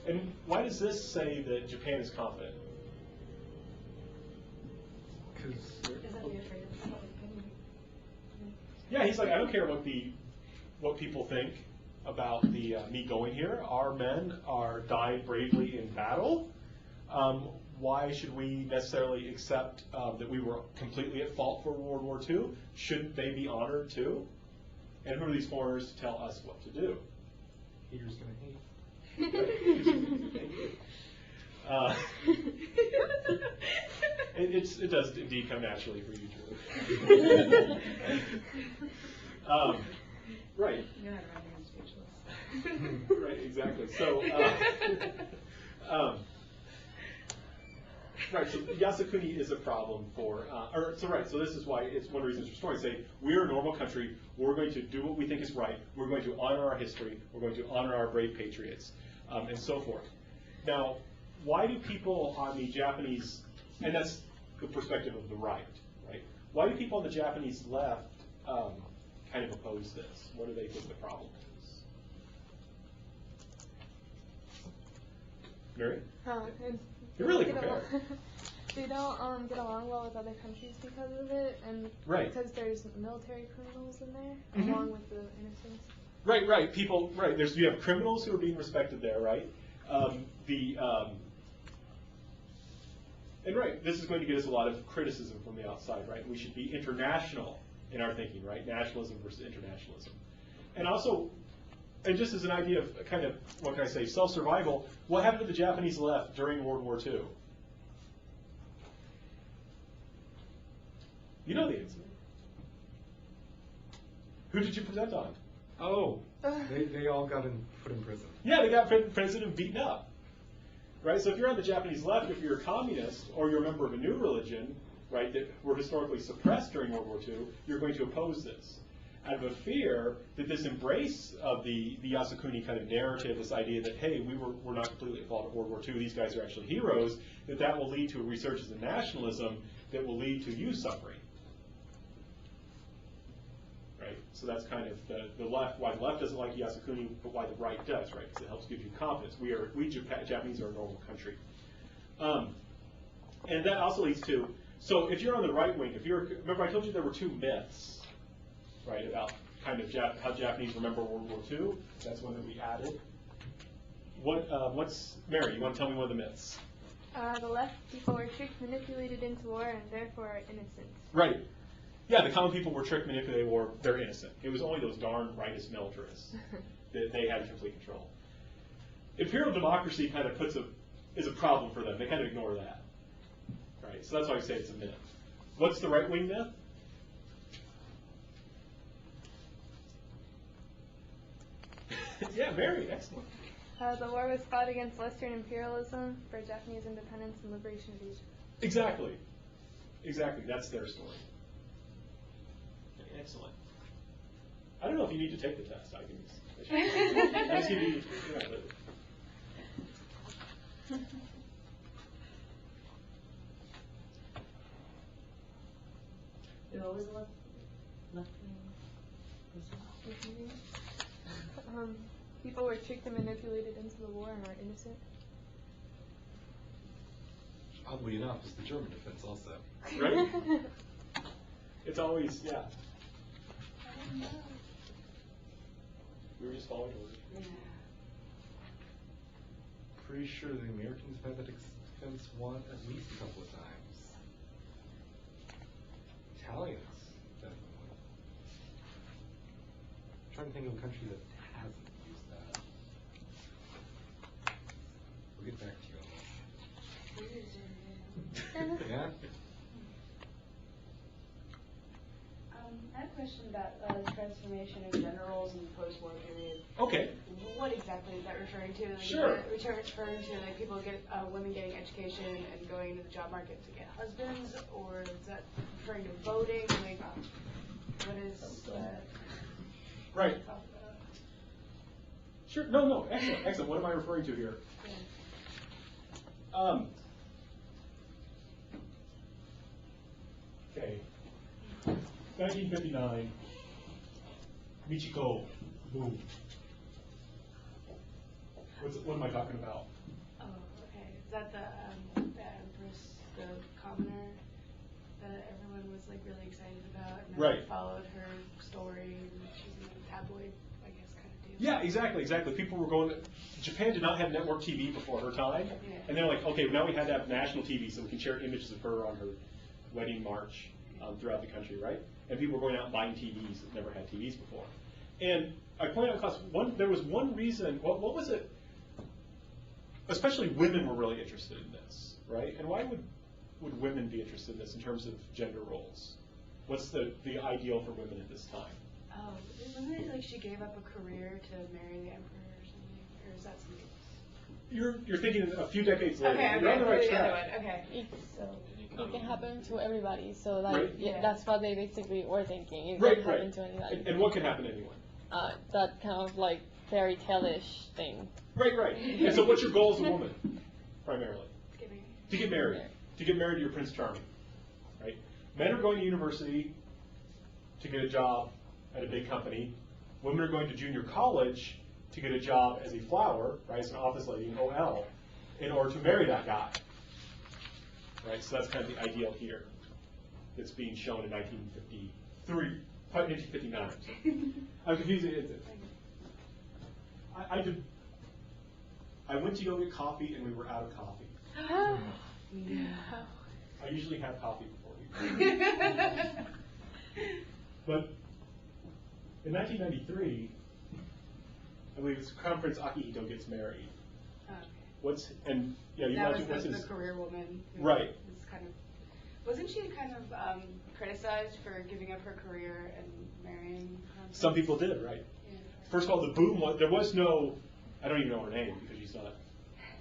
And why does this say that Japan is confident? Because Isn't he afraid of the public opinion? Yeah, he's like, I don't care what people think about me going here. Our men are died bravely in battle. Why should we necessarily accept that we were completely at fault for World War II? Shouldn't they be honored too? And who are these foreigners to tell us what to do? haters gonna hate. It does indeed come naturally for you, Drew. Right. You know how to render him speechless. Right, exactly. So, right, so Yasukuni is a problem for, so this is why it's one of the reasons for stories say, we're a normal country, we're going to do what we think is right, we're going to honor our history, we're going to honor our brave patriots, and so forth. Now, why do people on the Japanese, and that's the perspective of the right? Why do people on the Japanese left kind of oppose this? What do they think the problem is? Mary? You're really prepared. They don't get along well with other countries because of it, and Right. because there's military criminals in there, Mhm. along with the innocents. Right. People, right. You have criminals who are being respected there, right? And right, this is going to get us a lot of criticism from the outside, right? We should be international in our thinking, right? Nationalism versus internationalism. And also, and just as an idea of kind of, what can I say, self-survival, what happened to the Japanese left during World War II? You know the answer. Who did you present on? Oh, they all got put in prison. Yeah, they got president beaten up. Right? So if you're on the Japanese left, if you're a communist, or you're a member of a new religion, right, that were historically suppressed during World War II, you're going to oppose this. Out of a fear that this embrace of the Yasukuni kind of narrative, this idea that, hey, we're not completely at fault at World War II, these guys are actually heroes, that will lead to a resurgence in nationalism that will lead to you suffering. Right? So that's kind of the left, why the left doesn't like Yasukuni, but why the right does, right? Because it helps give you confidence. We Japanese are a normal country. And that also leads to, so if you're on the right wing, remember I told you there were two myths, right, about kind of how Japanese remember World War II. That's one that we added. Mary, you want to tell me one of the myths? The left people were tricked, manipulated into war, and therefore are innocent. Right. Yeah, the common people were tricked, manipulated, or they're innocent. It was only those darn rightist militarists that they had complete control. Imperial democracy kind of is a problem for them. They kind of ignore that. Right. So that's why I say it's a myth. What's the right wing myth? Yeah, very excellent. The war was fought against Western imperialism for Japanese independence and liberation of Asia. Exactly. That's their story. Excellent. I don't know if you need to take the test. I just give you, They're always left wing. People were tricked and manipulated into the war and are innocent. Oddly enough, it's the German defense also. Right? It's always, yeah. We were just following orders. Pretty sure the Americans had that defense won at least a couple of times. Italians, definitely. I'm trying to think of a country that hasn't used that. We'll get back to you on that. Yeah? I have a question about transformation of generals in the post-war period. Okay. What exactly is that referring to? Like, Sure. Is that referring to like people women getting education and going into the job market to get husbands, or is that referring to voting? Like, what is that? Right. Sure. No. Excellent. What am I referring to here? Okay. 1959. Michiko boom. What am I talking about? Oh, okay. Is that the Empress, the commoner that everyone was like really excited about, and then Right. followed her story, and she's in a tabloid, I guess, kind of deal. Yeah, exactly. People were going. Japan did not have network TV before her time, Yeah. and they're like, okay, now we had to have national TV so we can share images of her on her wedding march throughout the country, right? And people were going out and buying TVs that never had TVs before. And I pointed out in class, there was one reason. What was it? Especially women were really interested in this, right? And why would women be interested in this in terms of gender roles? What's the ideal for women at this time? Oh, wasn't it like she gave up a career to marry the emperor or something? Or is that something else? You're thinking a few decades later. Okay, You're on the right the other track. one. Okay. It can happen to everybody. So like Right. yeah, Yeah. that's what they basically were thinking. It Right, can right. happen to anybody. And what can happen to anyone? That kind of like fairy tale-ish thing. Right. And so what's your goal as a woman, primarily? Get married. To get married. To get married to your Prince Charming, right? Men are going to university to get a job at a big company. Women are going to junior college to get a job as a flower, right, as an office lady, an OL, in order to marry that guy. Right, so that's kind of the ideal here that's being shown in 1953, 1959. I'm confused. I went to go get coffee and we were out of coffee. I usually have coffee before we But in 1993, I believe it's Crown Prince Akihito gets married. Okay. You That imagine was what's the career woman. Who Right. Was kind of, wasn't she kind of criticized for giving up her career and marrying? Some people did, right? Yeah. First of all, the boom was, there was no, I don't even know her name because she's not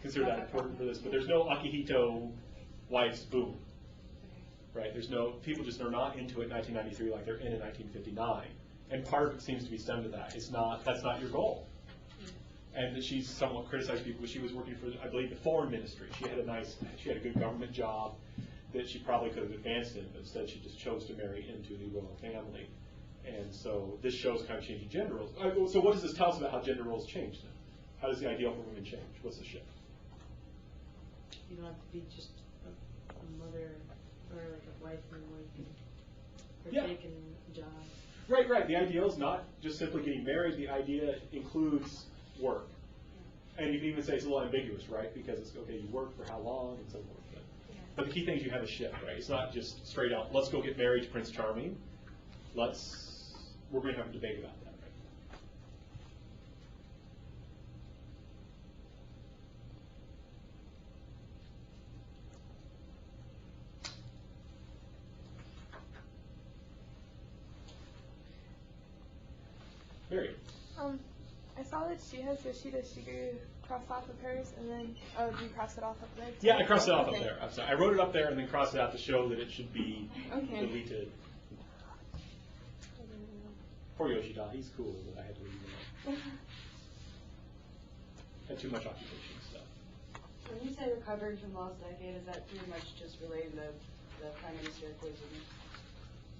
considered that important for this, but there's no Akihito wife's boom, right? There's no, people just are not into it in 1993 like they're in 1959. And part of it seems to be stemmed to that. It's not, that's not your goal. And that she's somewhat criticized people because she was working for, I believe, the foreign ministry. She had a good government job that she probably could have advanced in, but instead she just chose to marry into the royal family. And so this shows kind of changing gender roles. So what does this tell us about how gender roles change then? How does the ideal for women change? What's the shift? You don't have to be just a mother or like a wife anymore. You can partake in a job. Right. The ideal is not just simply getting married. The idea includes work. And you can even say it's a little ambiguous, right? Because it's, okay, you work for how long and so forth. But the key thing is you have a shift, right? It's not just straight out, let's go get married to Prince Charming. We're going to have a debate about that, right? Mary. I saw that she has Yoshida Shigeru crossed off of hers, and then, do you cross it off up there? Yeah, I crossed it off Okay. up there. I'm sorry. I wrote it up there and then crossed it out to show that it should be Okay. deleted. Poor Yoshida, he's cool, but I had to leave him out. Had too much occupation stuff. When you say recovering from lost decade, is that pretty much just relating the prime minister equation?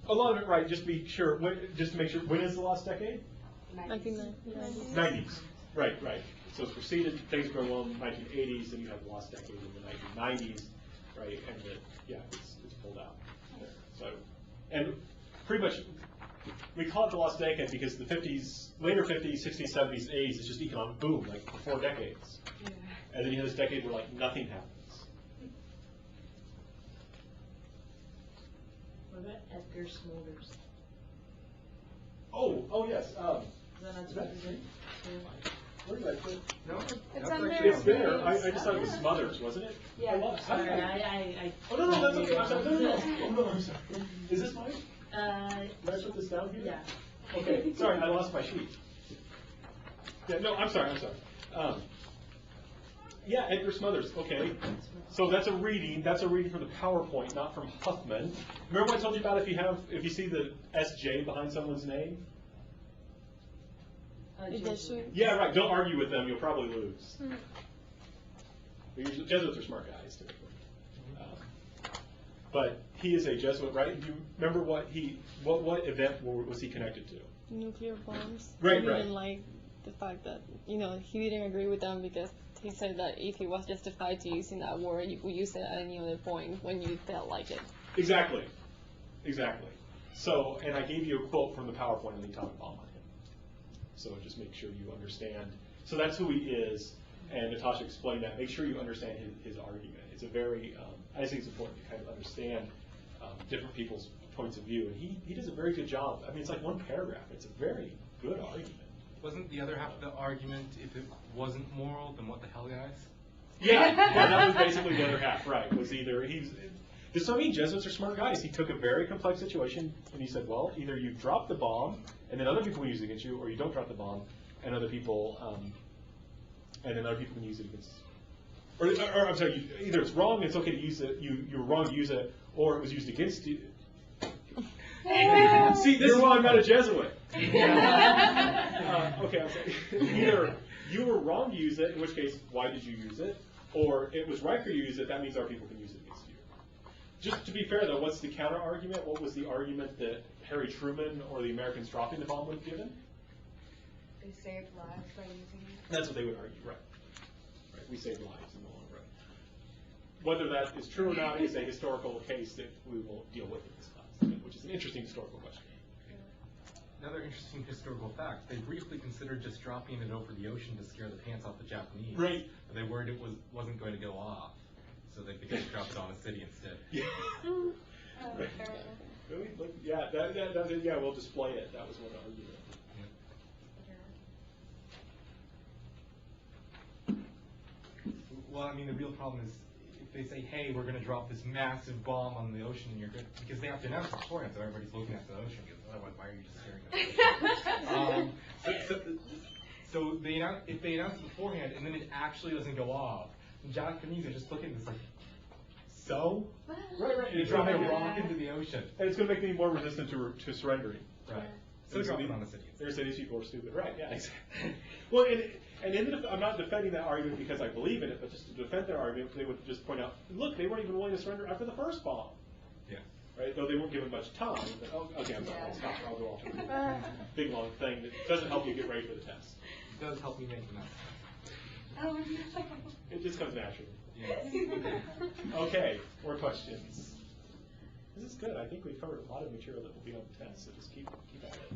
A lot of it, right? Just to make sure. When is the lost decade? 1990s. 90s. Right. So it's preceded. Things going well in the 1980s, and you have the lost decade in the 1990s, right? And it's pulled out. So, and pretty much. We call it the lost decade because the 50s, later 50s, 60s, 70s, 80s is just economic boom, like for 4 decades. Yeah. And then you have this decade where like nothing happens. What about Edgar Smolders? Oh yes. Is that not too good? Where did I put it? No, It's that's under- actually It's there. I just thought it was Smothers, wasn't it? Yeah. I lost. How did Sorry, I? I. Oh no, that's okay. I'm sorry. No, I'm sorry. Is this mine? Did I put this down here? Yeah. Okay, sorry, I lost my sheet. Yeah, no, I'm sorry. Yeah, Edgar Smothers, okay. So that's a reading from the PowerPoint, not from Huffman. Remember what I told you about if you see the SJ behind someone's name? It does shoot. Yeah, right, don't argue with them, you'll probably lose. Jesuits are smart guys, typically. But he is a Jesuit, right? Do you remember what event was he connected to? Nuclear bombs. Right, He right. didn't like the fact that, he didn't agree with them because he said that if it was justified to using that word, you could use it at any other point when you felt like it. Exactly. So, and I gave you a quote from the PowerPoint on the atomic bomb on him. So just make sure you understand. So that's who he is, and Natasha explained that. Make sure you understand his argument. It's a very, I think it's important to kind of understand different people's points of view, and he does a very good job. I mean, it's like one paragraph. It's a very good argument. Wasn't the other half of the argument, if it wasn't moral, then what the hell, guys? Yeah, that was basically the other half, right? Was either Jesuits are smart guys. He took a very complex situation and he said, well, either you drop the bomb and then other people can use it against you, or you don't drop the bomb and other people can use it against. Or I'm sorry, either it's wrong, it's okay to use it. You're wrong to use it, or it was used against you. See, this is why I'm not a Jesuit. Okay, I'm sorry. Either you were wrong to use it, in which case, why did you use it? Or it was right for you to use it, that means other people can use it against you. Just to be fair, though, what's the counter argument? What was the argument that Harry Truman or the Americans dropping the bomb would have given? They saved lives by using it. That's what they would argue, right. We save lives in the long run. Whether that is true or not is a historical case that we will deal with in this class, which is an interesting historical question. Another interesting historical fact, they briefly considered just dropping it over the ocean to scare the pants off the Japanese. Right. But they worried it wasn't going to go off, so they just dropped it on a city instead. Yeah. Right. Really? Yeah, yeah, we'll display it. That was one argument. Well, I mean, the real problem is if they say, hey, we're going to drop this massive bomb on the ocean, and you're good, because they have to announce it beforehand, so everybody's looking at the ocean, because otherwise, why are you just staring at the ocean? So if they announce it beforehand, and then it actually doesn't go off, the Japanese are just looking at this like, so? Right. You're dropping a rock into the ocean. And it's going to make them more resistant to surrendering. Right. So drop it on the city. They're going to say these people are stupid. Right, yeah, exactly. Well, I'm not defending that argument because I believe in it, but just to defend their argument, they would just point out, look, they weren't even willing to surrender after the first bomb. Yeah. Right, though they weren't given much time. But, okay, I'm sorry, I'll stop. I'll go off on a big, long thing that doesn't help you get ready for the test. It does help me make the Oh, It just comes naturally. Yeah. Okay, more questions. This is good. I think we've covered a lot of material that will be on the test, so just keep at it.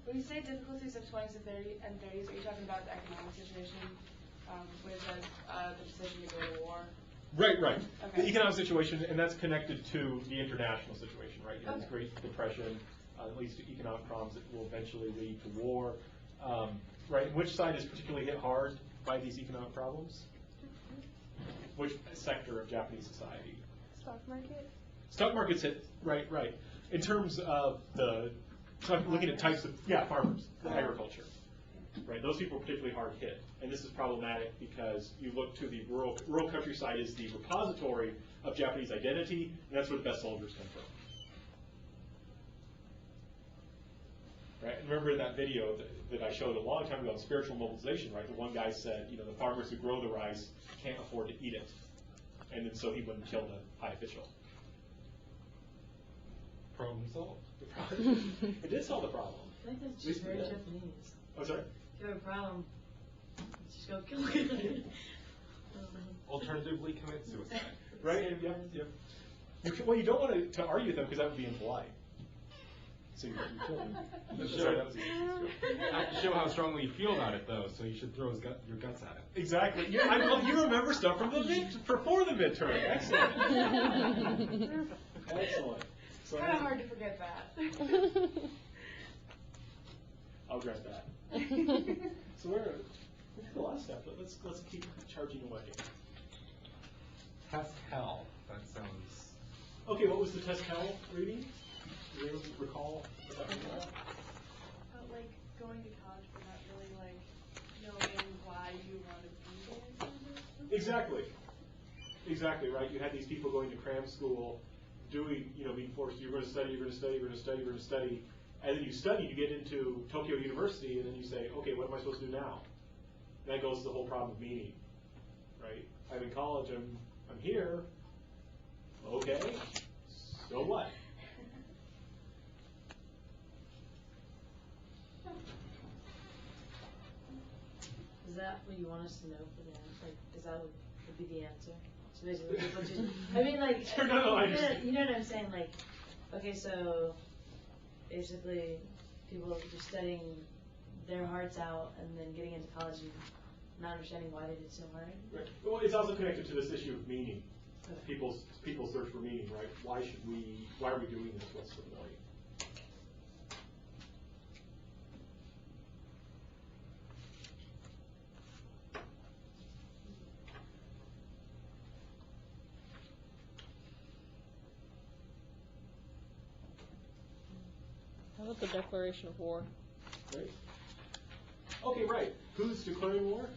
When you say difficulties of 20s and 30s, are you talking about the economic situation with the decision to go to war? Right. Okay. The economic situation, and that's connected to the international situation, right? You know, this Great Depression, leads to economic problems that will eventually lead to war. Right, which side is particularly hit hard by these economic problems? Which sector of Japanese society? Stock market. Stock market's hit, right. In terms of so I'm looking at types of, farmers, agriculture. Right, those people are particularly hard hit. And this is problematic because you look to the rural countryside is the repository of Japanese identity, and that's where the best soldiers come from. Right, and remember in that video that I showed a long time ago on spiritual mobilization, right, the one guy said, the farmers who grow the rice can't afford to eat it. And then so he wouldn't kill the high official. Problem solved. It did solve the problem. I think that's just very Japanese. Oh, sorry? If you have a problem, just go kill it. Alternatively, commit suicide. Right? Yep. You don't want to argue with them because that would be impolite. So you kill them. Sorry, that was easy. Show how strongly you feel about it, though, so you should throw your guts at it. Exactly. You remember stuff from before the midterm. Excellent. Excellent. So It's kind of hard to forget that. I'll grant that. So we're the last step, but let's keep charging away. Test hell. That sounds. Okay, what was the test hell reading? Do you recall what that was about? Like going to college but not really knowing why you want to be there. Exactly, right? You had these people going to cram school, being forced, you're going to study, and then you study, you get into Tokyo University, and then you say, okay, what am I supposed to do now? And that goes to the whole problem of meaning. right? I'm in college, I'm here, okay, so what? Is that what you want us to know for the answer? Like, is that what would be the answer? So basically, people just, I mean, like, Sure, no, I understand. you know what I'm saying? Like, okay, so basically, people are just studying their hearts out and then getting into college and not understanding why they did so hard. Right. Well, it's also connected to this issue of meaning. Okay. People search for meaning, right? Why are we doing this? What's the point? How about the declaration of war? Right? Okay, right. Who's declaring war?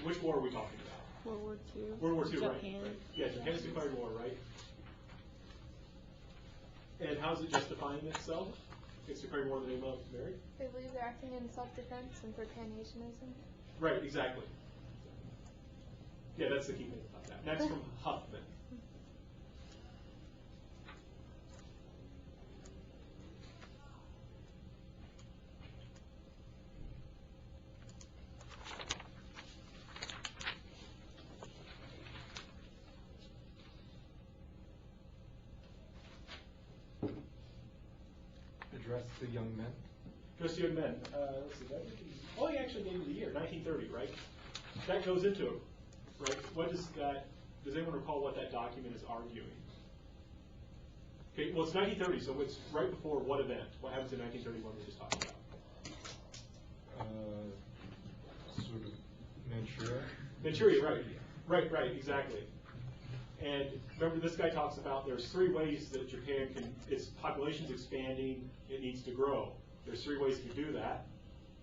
Which war are we talking about? World War II. World War II, right? Japan. Right. Yeah, Japan's declared war, right? And how's it justifying itself? It's declaring war in the name of Mary? They believe they're acting in self-defense and for pan-Asianism. Right, exactly. Yeah, that's the key thing about that. And that's from Huffman. Address to young men. Just young men. Let's see. Oh, he actually gave me the year, 1930, right? That goes into it, right? What does that? Does anyone recall what that document is arguing? Okay, well, it's 1930, so it's right before what event? What happens in 1931 we just talked about? Sort of Manchuria. Manchuria, right. Right, exactly. And remember, this guy talks about there's 3 ways that Japan can, its population's expanding, it needs to grow. There's 3 ways to do that: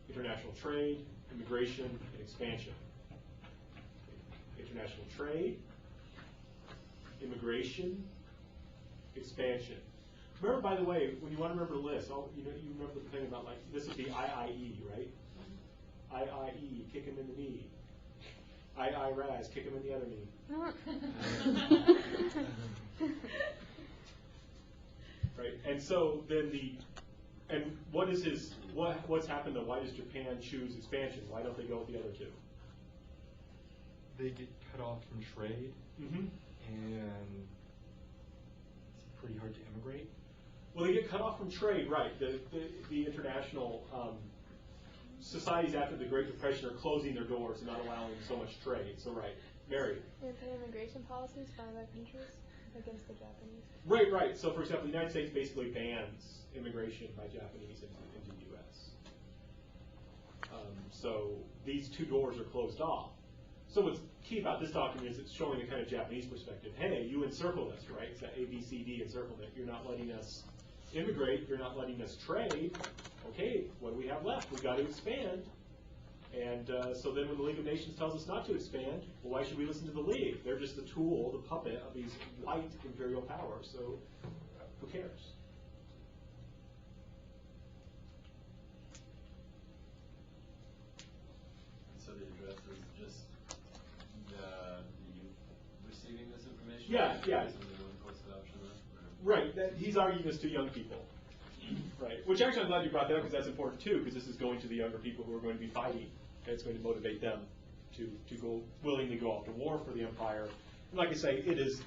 international trade, immigration, and expansion. International trade, immigration, expansion. Remember, by the way, when you want to remember the list, you remember the thing about, like, this would be IIE, right? IIE, kick him in the knee. Raz, kick him in the other knee. Right, and so then what is what's happened though? Why does Japan choose expansion? Why don't they go with the other 2? They get cut off from trade, Mm-hmm. and it's pretty hard to immigrate. Well, they get cut off from trade, right? The international societies after the Great Depression are closing their doors and not allowing so much trade. So, right, Mary. Anti-immigration policies by other countries against the Japanese. Right. So, for example, the United States basically bans immigration by Japanese into the U.S. So these 2 doors are closed off. So what's key about this document is it's showing a kind of Japanese perspective. Hey, you encircled us, right? It's that ABCD encirclement. You're not letting us immigrate. You're not letting us trade. Okay, what do we have left? We've got to expand. And so then when the League of Nations tells us not to expand, well, why should we listen to the League? They're just the tool, the puppet of these white imperial powers. So who cares? So the address is just the youth receiving this information? Yeah. Something on post-adoption, or? Right, he's arguing this to young people. Right, which actually I'm glad you brought that up because that's important too, because this is going to the younger people who are going to be fighting. And it's going to motivate them to go willingly go off to war for the empire. And like I say, it is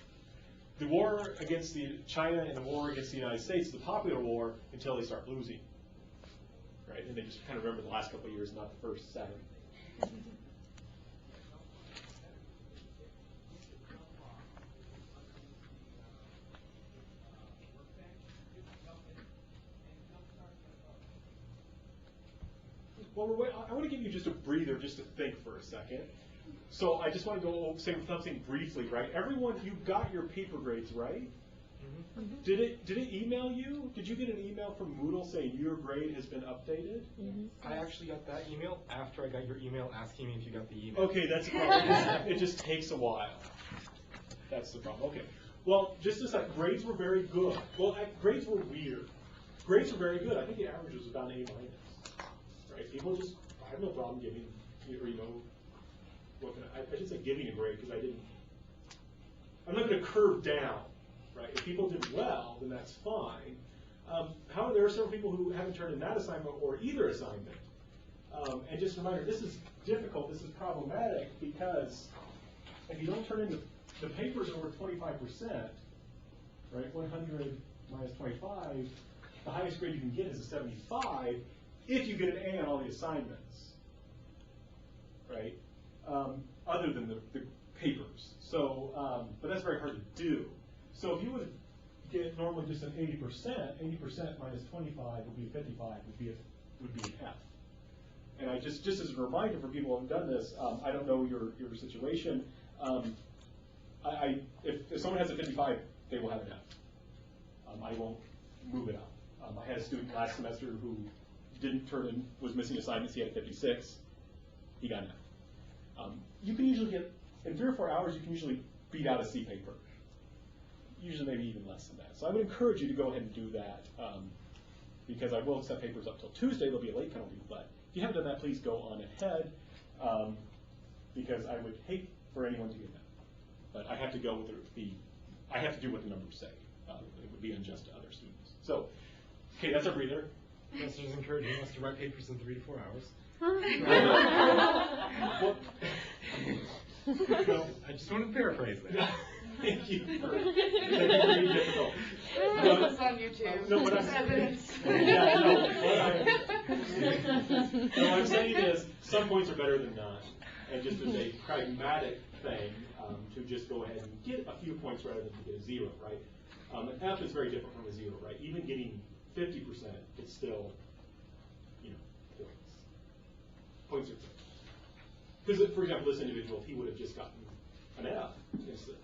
the war against China and the war against the United States, the popular war, until they start losing. Right, and they just kind of remember the last couple of years, not the first 7. Well, I want to give you just a breather, just to think for a second. So I just want to go say something briefly, right? Everyone, you got your paper grades, right? Mm-hmm. Did it email you? Did you get an email from Moodle saying your grade has been updated? Mm-hmm. I actually got that email after I got your email asking me if you got the email. Okay, that's the problem. It just takes a while. That's the problem. Okay. Well, just as like grades were very good. Well, grades were weird. Grades were very good. I think the average was about an A-. Right? People just, I have no problem giving, I should say giving a grade, because I'm not gonna curve down, right? If people did well, then that's fine. However, there are several people who haven't turned in that assignment or either assignment. And just a reminder, this is difficult, this is problematic, because if you don't turn in the papers over 25%, right, 100 minus 25, the highest grade you can get is a 75 if you get an A on all the assignments, right? Other than the papers. So, but that's very hard to do. So if you would get normally just an 80%, 80% minus 25 would be 55, would be an F. And I just as a reminder for people who have done this, I don't know your situation. If someone has a 55, they will have an F. I won't move it up. I had a student last semester who didn't turn in, was missing assignments. He had a 56. He got an F. You can usually get, in 3 or 4 hours, you can usually beat out a C paper. Usually maybe even less than that. So I would encourage you to go ahead and do that, because I will accept papers up till Tuesday. There'll be a late penalty, but if you haven't done that, please go on ahead, because I would hate for anyone to get that. But I have to go with I have to do what the numbers say. It would be unjust to other students. So, okay, that's our breather. Professors encouraging us to write papers in 3 to 4 hours. Well, I just want to paraphrase that. Thank you for being difficult. It's on YouTube. No, what There's I'm evidence. What I'm saying is, some points are better than none, and just as a pragmatic thing, to just go ahead and get a few points rather than to get a 0, right? An F is very different from a 0, right? Even getting 50%, it's still, points. Points are because, for example, this individual, if he would have just gotten an F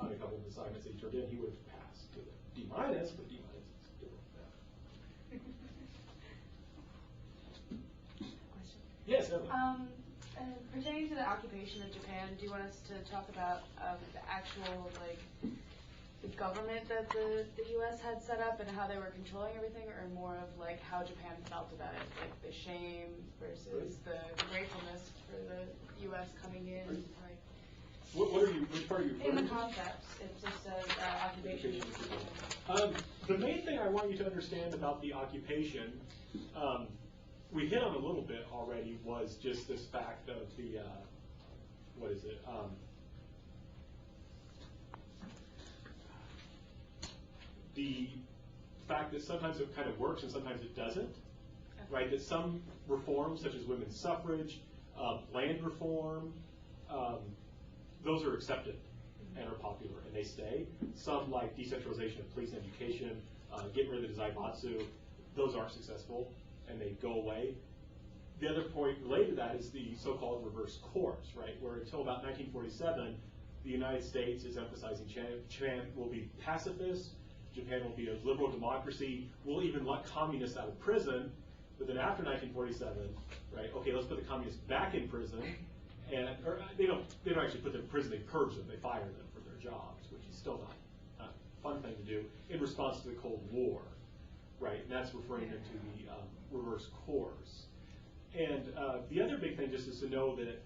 on a couple of assignments that he turned in, he would have passed with a D minus, but D minus is still an F. Question. Yes, Emily. Pertaining to the occupation of Japan, do you want us to talk about the actual, the government that the U.S. had set up and how they were controlling everything, or more of how Japan felt about it, the shame versus the gratefulness for the U.S. coming in? Which part are you In referring the to? concepts, it just says occupation of Japan. The main thing I want you to understand about the occupation, we hit on a little bit already, was just this fact of the, the fact that sometimes it kind of works and sometimes it doesn't, right? That some reforms, such as women's suffrage, land reform, those are accepted and are popular and they stay. Some, like decentralization of police and education, getting rid of the Zaibatsu, those aren't successful and they go away. The other point related to that is the so-called reverse course, right? Where until about 1947, the United States is emphasizing Japan will be pacifist, Japan will be a liberal democracy, we'll even let communists out of prison, but then after 1947, right, okay, let's put the communists back in prison, and they don't actually put them in prison, they purge them, they fire them for their jobs, which is still not a fun thing to do, in response to the Cold War, right, and that's referring to the reverse course. And the other big thing just is to know that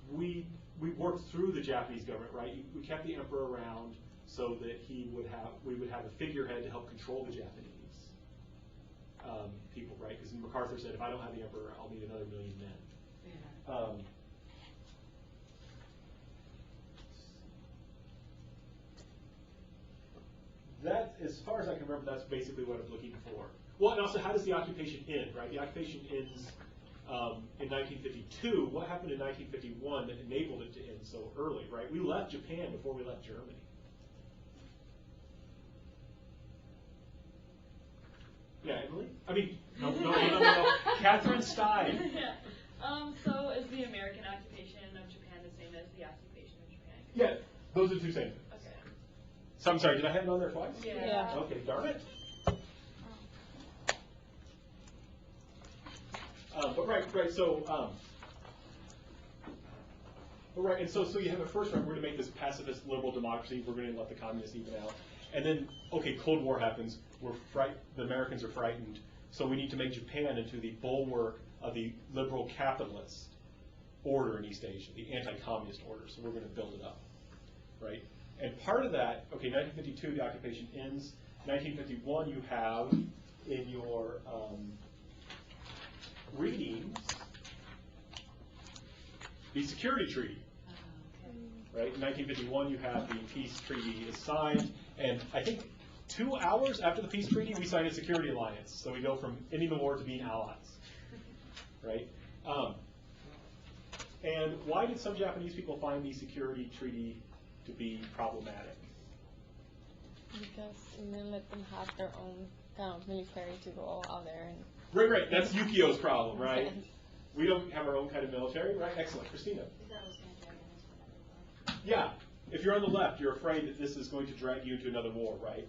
we worked through the Japanese government, right? We kept the emperor around so that we would have a figurehead to help control the Japanese people, right? Because MacArthur said, if I don't have the emperor, I'll need another 1 million men. Yeah. That, as far as I can remember, that's basically what I'm looking for. Well, and also, how does the occupation end, right? The occupation ends in 1952. What happened in 1951 that enabled it to end so early, right? We left Japan before we left Germany. Yeah, Emily? I mean, no. Catherine Stein. Yeah. So is the American occupation of Japan the same as the occupation of Japan? Yeah, those are the two same things. Okay. So I'm sorry, did I have it on there twice? Yeah. Okay, darn it. But right, so, and so you have a first round, we're going to make this pacifist liberal democracy, we're going to let the communists even out. And then, okay, Cold War happens, the Americans are frightened, so we need to make Japan into the bulwark of the liberal capitalist order in East Asia, the anti-communist order, so we're going to build it up, right? And part of that, okay, 1952, the occupation ends. 1951, you have in your readings the security treaty, right? In 1951, you have the peace treaty is signed, and I think 2 hours after the peace treaty, we signed a security alliance. So we go from ending the war to being allies, right? And why did some Japanese people find the security treaty to be problematic? Because it didn't let them have their own kind of military to go all out there and. Right. That's Yukio's problem, right? We don't have our own kind of military, right? Excellent. Christina? Yeah. If you're on the left, you're afraid that this is going to drag you into another war, right?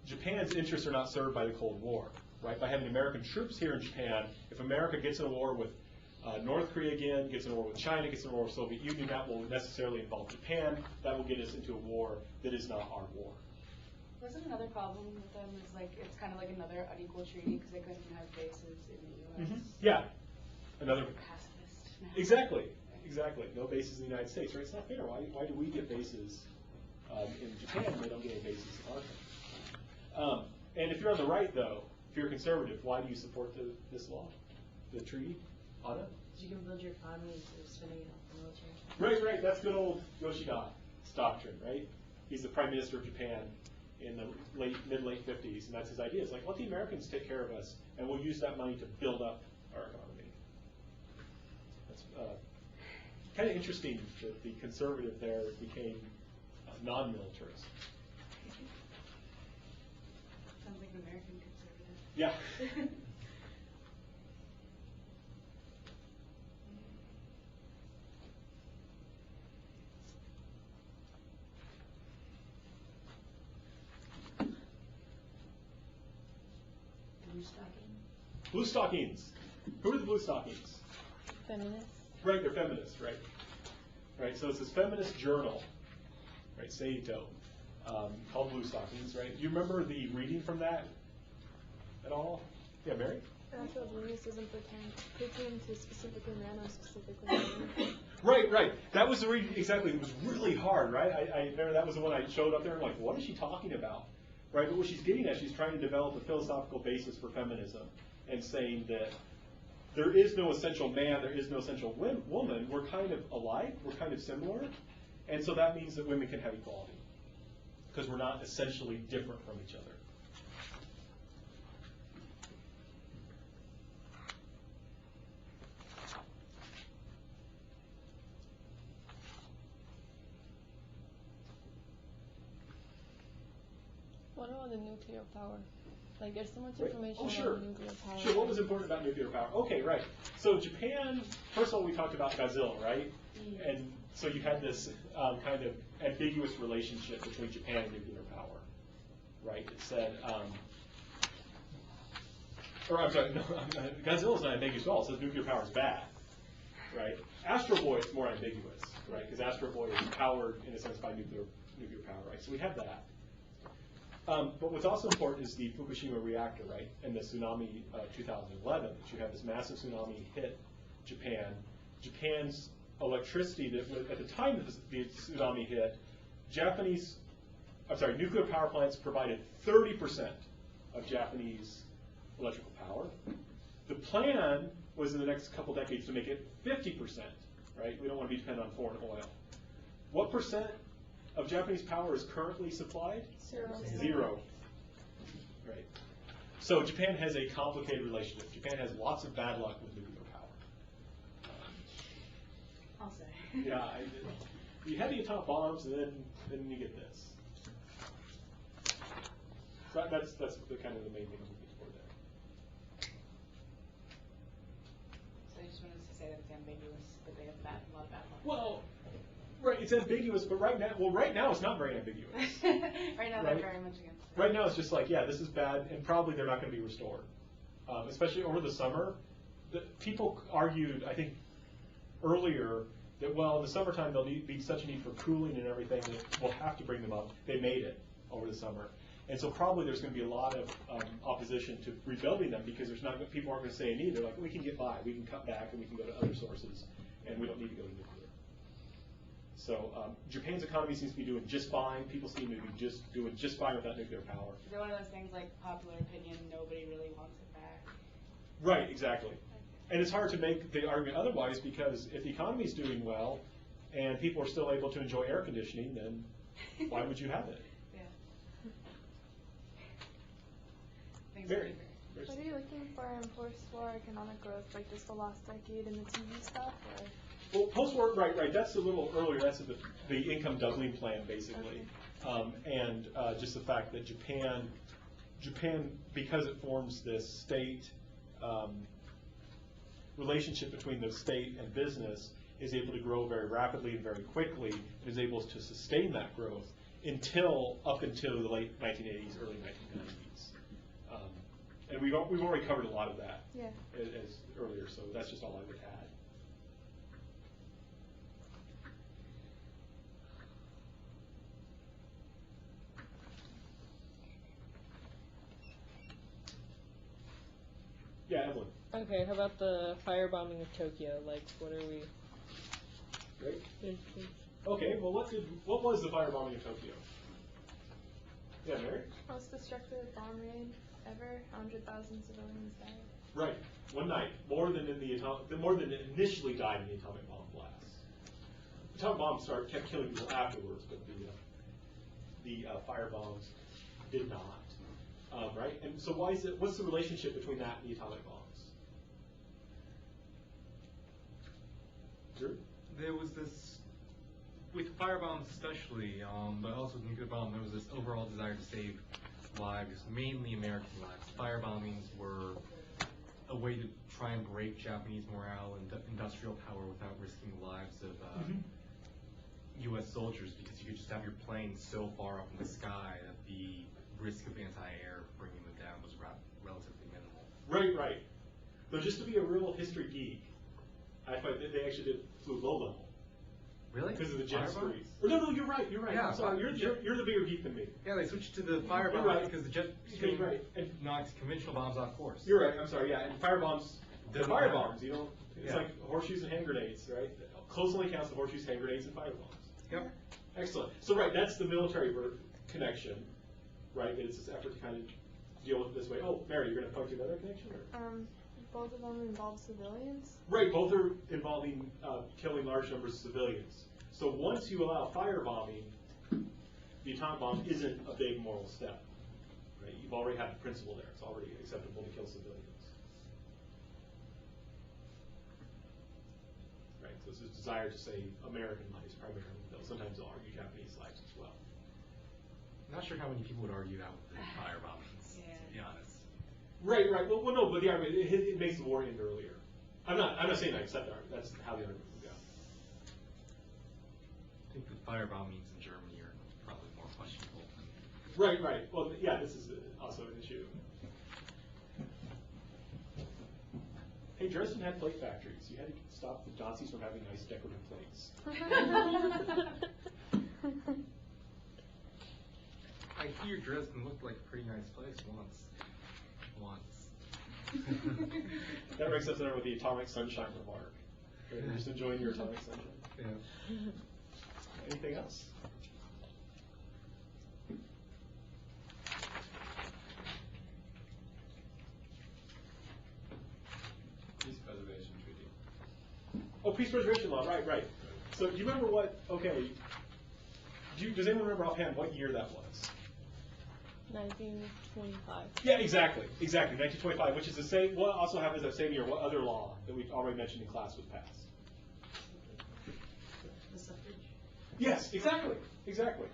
Japan's interests are not served by the Cold War, right? By having American troops here in Japan, if America gets in a war with North Korea again, gets in a war with China, gets in a war with the Soviet Union, that will necessarily involve Japan. That will get us into a war that is not our war. Wasn't another problem with them is like it's kind of like another unequal treaty because they couldn't have bases in the U.S. Yeah. Another. Pacifist. Exactly. No bases in the United States, right? It's not fair. Why do we get bases in Japan and they don't get any bases in our country? And if you're on the right, though, if you're a conservative, why do you support this law, the treaty? Anna? You can build your economy instead of spending it on the military. Right. That's good old Yoshida's doctrine, right? He's the prime minister of Japan in the mid-late 50s, and that's his idea. It's like, let the Americans take care of us, and we'll use that money to build up our economy. That's kind of interesting that the conservative there became non-militarist. Sounds like an American conservative. Yeah. Blue stockings. Who are the blue stockings? Feminists. Right, they're feminists, right? Right, so it's this feminist journal, right, Seito, called Blue Stockings, right? Do you remember the reading from that at all? Yeah, Mary? Natural genius doesn't pertain to specifically man or specifically women. Right. That was the reading, exactly. It was really hard, right? I remember that was the one I showed up there and like, what is she talking about? Right, but what she's getting at, she's trying to develop a philosophical basis for feminism and saying that there is no essential man, there is no essential woman. We're kind of alike, we're kind of similar, and so that means that women can have equality because we're not essentially different from each other. What about the nuclear power? Like, there's so much information about nuclear power. Sure, what was important about nuclear power? Okay, right. So Japan, first of all, we talked about Godzilla, right? And so you had this kind of ambiguous relationship between Japan and nuclear power, right? It said, or I'm sorry, no, Godzilla's not ambiguous at all. It says nuclear power is bad, right? Astro Boy is more ambiguous, right? Because Astro Boy is powered, in a sense, by nuclear power, right? So we have that. But what's also important is the Fukushima reactor, right? And the tsunami 2011, that you have this massive tsunami hit Japan. Japan's electricity, at the time that the tsunami hit, nuclear power plants provided 30% of Japanese electrical power. The plan was in the next couple decades to make it 50%, right? We don't want to be dependent on foreign oil. What percent of Japanese power is currently supplied? Zero. Right. So Japan has a complicated relationship. Japan has lots of bad luck with nuclear power. I'll say. Yeah, you have the atomic bombs, and then you get this. So that's the kind of the main thing I'm looking for there. So you just wanted to say that it's ambiguous, that they have a lot of bad luck. Well, right, it's ambiguous, but right now it's not very ambiguous. Right now they're very much against it. Right now it's just like, yeah, this is bad, and probably they're not going to be restored. Especially over the summer. People argued, I think, earlier that, well, in the summertime there'll be such a need for cooling and everything that we'll have to bring them up. They made it over the summer. And so probably there's going to be a lot of opposition to rebuilding them because people aren't going to say a need. They're like, we can get by, we can cut back, and we can go to other sources and we don't need to go to nuclear. So Japan's economy seems to be doing just fine. People seem to be doing just fine without nuclear power. Is it one of those things like popular opinion, nobody really wants it back? Right, exactly. And it's hard to make the argument otherwise, because if the economy is doing well and people are still able to enjoy air conditioning, then why would you have it? Yeah. Very. What are you looking for in post-war economic growth, like just the last decade and the TV stuff, or? Well, post-war, right, that's a little earlier. That's the income doubling plan, basically. And just the fact that Japan, because it forms this state relationship between the state and business, is able to grow very rapidly and very quickly, and is able to sustain that growth up until the late 1980s, early 1990s. And we've already covered a lot of that as earlier, so that's just all I would add. Yeah, Evelyn. Okay, how about the firebombing of Tokyo? Like, what are we? Great. Okay, well, what was the firebombing of Tokyo? Yeah, Mary? Most destructive bomb raid ever. 100,000 civilians died. Right, one night, more than initially died in the atomic bomb blast. The atomic bomb kept killing people afterwards, but the fire bombs did not. Right, and so what's the relationship between that and the atomic bombs? Drew? There was this, with firebombs especially, but also with nuclear bomb, there was this overall desire to save lives, mainly American lives. Firebombings were a way to try and break Japanese morale and industrial power without risking the lives of U.S. soldiers, because you could just have your planes so far up in the sky that the risk of anti-air bringing them down was relatively minimal. Right. But just to be a real history geek, I find that they actually flew low level. Really? Because of the jet Firebombs? stream. No, you're right. Yeah, I'm sorry, you're the bigger geek than me. Yeah, they switched to the firebombs right. because the jet stream Right. knocked conventional bombs off course. You're right. I'm sorry. Yeah, and firebombs. They're Doesn't firebombs. matter. It's like horseshoes and hand grenades, right? Closely counts the horseshoes, hand grenades, and firebombs. Yep. Excellent. So that's the military connection, right? It's this effort to kind of deal with it this way. Oh, Mary, you're going to point to another connection? Or? Both of them involve civilians. Right, both are involving killing large numbers of civilians. So once you allow firebombing, the atomic bomb isn't a big moral step. Right? You've already had the principle there. It's already acceptable to kill civilians. Right, so it's a desire to save American lives primarily, though sometimes they'll argue Japanese lives as well. I'm not sure how many people would argue that with the firebombings, to be honest. Right. Well, no, but the argument, it makes the war end earlier. I'm not saying I accept the argument. That's how the argument would go. I think the firebombings in Germany are probably more questionable. Right. Well, yeah, this is also an issue. Hey, Dresden had plate factories. You had to stop the Nazis from having nice decorative plates. I hear Dresden looked like a pretty nice place once. That brings us there with the atomic sunshine remark. Right, you're just enjoying your atomic sunshine. Yeah. Anything else? Peace Preservation Treaty. Oh, peace preservation law. Right. So do you remember what? Okay. Does anyone remember offhand what year that was? 1925. Yeah, exactly. 1925, which is the same. What also happens that same year? What other law that we've already mentioned in class was passed? The suffrage. Yes, exactly.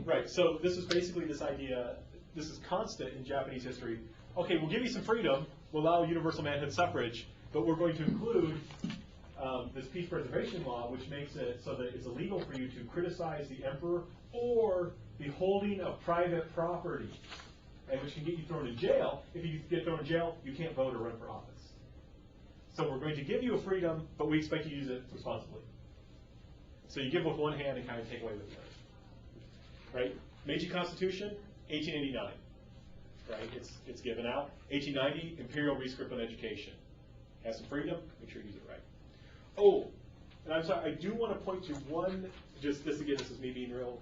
Right. So this is basically this idea. This is constant in Japanese history. Okay, we'll give you some freedom. We'll allow universal manhood suffrage, but we're going to include this peace preservation law, which makes it so that it's illegal for you to criticize the emperor or the holding of private property, and which can get you thrown in jail. If you get thrown in jail, you can't vote or run for office. So we're going to give you a freedom, but we expect you to use it responsibly. So you give with one hand and kind of take away with the other. Right? Meiji Constitution, 1889. Right? It's given out. 1890, Imperial Rescript on Education. Has some freedom, make sure you use it right. Oh, and I'm sorry, I do want to point to one, just this again, this is me being real.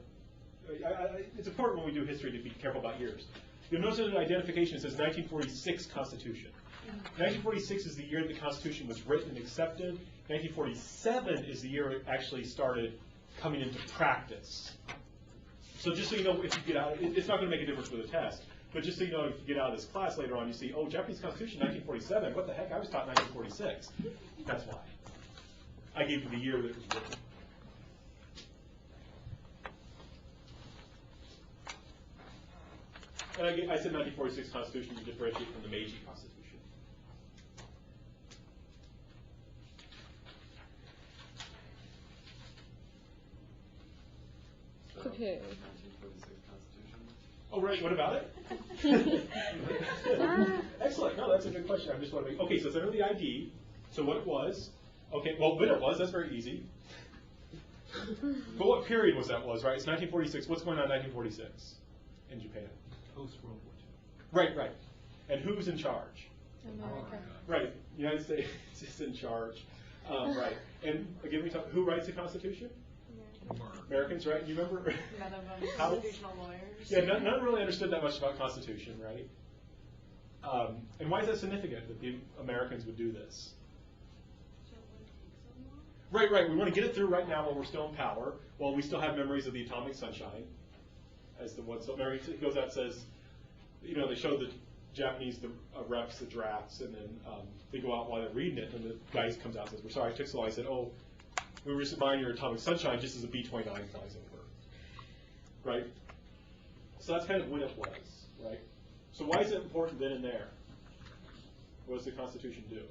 It's important when we do history to be careful about years. You'll notice in the identification it says 1946 Constitution. 1946 is the year that the Constitution was written and accepted. 1947 is the year it actually started coming into practice. So just so you know, if you get out, it's not going to make a difference for the test, but just so you know, if you get out of this class later on, you see, oh, Japanese Constitution, 1947, what the heck, I was taught 1946. That's why. I gave you the year that it was written. And I said 1946 Constitution to differentiate from the Meiji Constitution. So, Okay. 1946 Constitution. Oh, right, what about it? Excellent, no, that's a good question. I just want to make, okay, so it's under the ID, so what it was, okay, well, when it was, that's very easy. But what period was that right? It's 1946, what's going on in 1946 in Japan? Post-World War II. Right, right. And who's in charge? America. Right, United States is in charge. Right, and again, who writes the Constitution? Americans, right? You remember? None of them How- constitutional lawyers. Yeah, none really understood that much about Constitution, right? And why is that significant that the Americans would do this? Right, right. We want to get it through right now while we're still in power, while we still have memories of the atomic sunshine, as the one. So Mary goes out and says, you know, they show the Japanese the reps, the drafts, and then they go out while they're reading it, and the guy comes out and says, "We're sorry, it took so long." I said, "Oh, we were just buying your atomic sunshine just as a B-29 flies over." Right? So that's kind of when it was, right? So why is it important then and there? What does the Constitution do?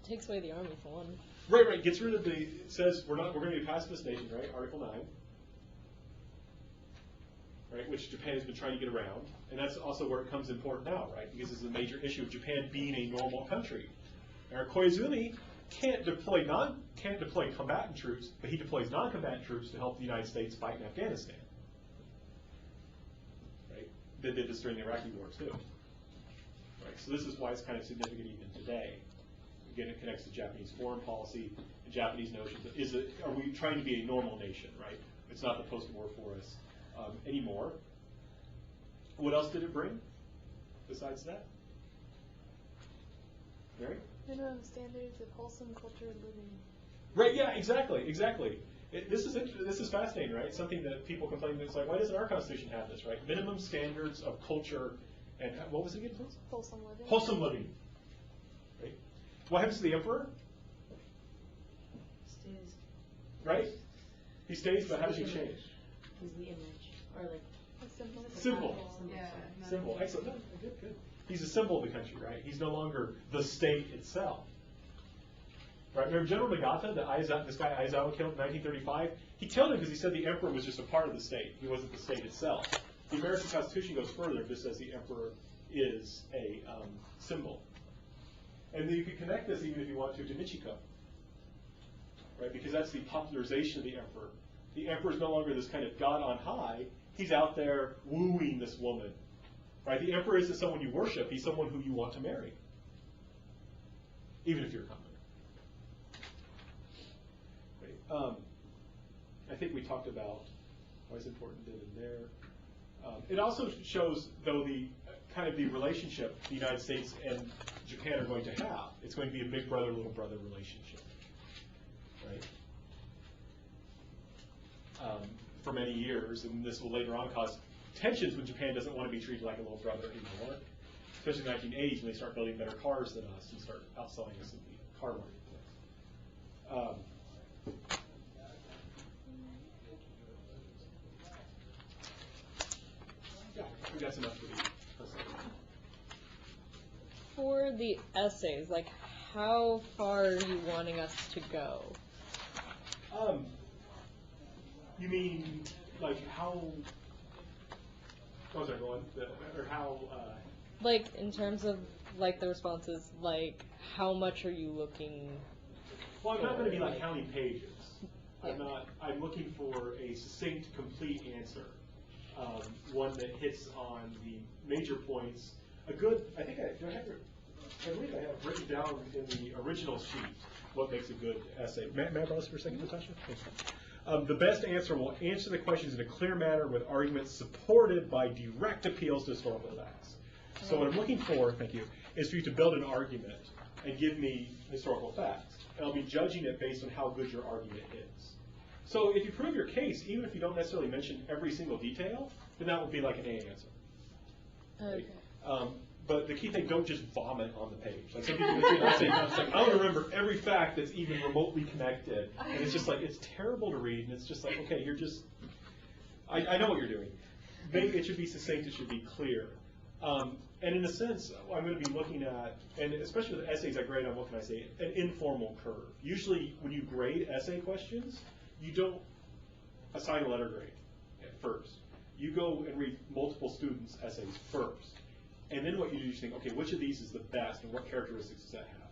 Takes away the army for one. Right, right. Gets rid of the. It says we're going to be a pacifist nation, right? Article 9. Right, which Japan has been trying to get around, and that's also where it comes important now, right? Because it's a major issue of Japan being a normal country. Now, Koizumi can't deploy combatant troops, but he deploys non-combatant troops to help the United States fight in Afghanistan. Right? They did this during the Iraqi War too. Right. So this is why it's kind of significant even today. Again, it connects to Japanese foreign policy and Japanese notions. Are we trying to be a normal nation? Right? It's not the post-war forest anymore. What else did it bring besides that? Mary? Minimum standards of wholesome cultured living. Right, yeah, exactly, exactly. This is fascinating, right? Something that people complain that it's like, why doesn't our Constitution have this, right? Minimum standards of culture and, what was it again, please? Wholesome living. Wholesome living. Right? What happens to the emperor? Stays. Right? He stays, but how does he change? He's the image, or like. A symbol. Symbol. Yeah. Symbol. Excellent. No, good, good. He's a symbol of the country, right? He's no longer the state itself. Right? Remember General Nagata, this guy Aizawa killed in 1935? He killed him because he said the emperor was just a part of the state. He wasn't the state itself. The American Constitution goes further and just says the emperor is a symbol. And then you can connect this, even if you want to Michiko. Right? Because that's the popularization of the emperor. The emperor is no longer this kind of god on high. He's out there wooing this woman. Right? The emperor isn't someone you worship. He's someone who you want to marry. Even if you're a convert. Right? I think we talked about why it's important then and there. It also shows, though, the kind of the relationship the United States and Japan are going to have. It's going to be a big brother, little brother relationship. Right? For many years, and this will later on cause tensions when Japan doesn't want to be treated like a little brother anymore, especially in the 1980s when they start building better cars than us and start outselling us in the car marketplace. Yeah, we got some enough for the For the essays, like, how far are you wanting us to go? You mean, like, how, sorry, go on, or how, Like, in terms of, like, the responses, like, how much are you looking? well, I'm not going to be like counting pages. Yeah. I'm looking for a succinct, complete answer. One that hits on the major points. I think do I have your, I believe I have written down in the original sheet what makes a good essay. May I pause for a second, Natasha? The best answer will answer the questions in a clear manner with arguments supported by direct appeals to historical facts. So what I'm looking for, thank you, is for you to build an argument and give me historical facts. And I'll be judging it based on how good your argument is. So if you prove your case, even if you don't necessarily mention every single detail, then that would be like an A answer. Okay. But the key thing, don't just vomit on the page. Like some people say, it's like, I want to remember every fact that's even remotely connected. And it's just like, it's terrible to read, and it's just like, okay, you're just, I know what you're doing. Maybe it should be succinct, it should be clear. And in a sense, I'm going to be looking at, and especially with essays I grade on, what can I say, an informal curve. Usually when you grade essay questions, you don't assign a letter grade at first. You go and read multiple students' essays first. And then what you do is you think, okay, which of these is the best and what characteristics does that have?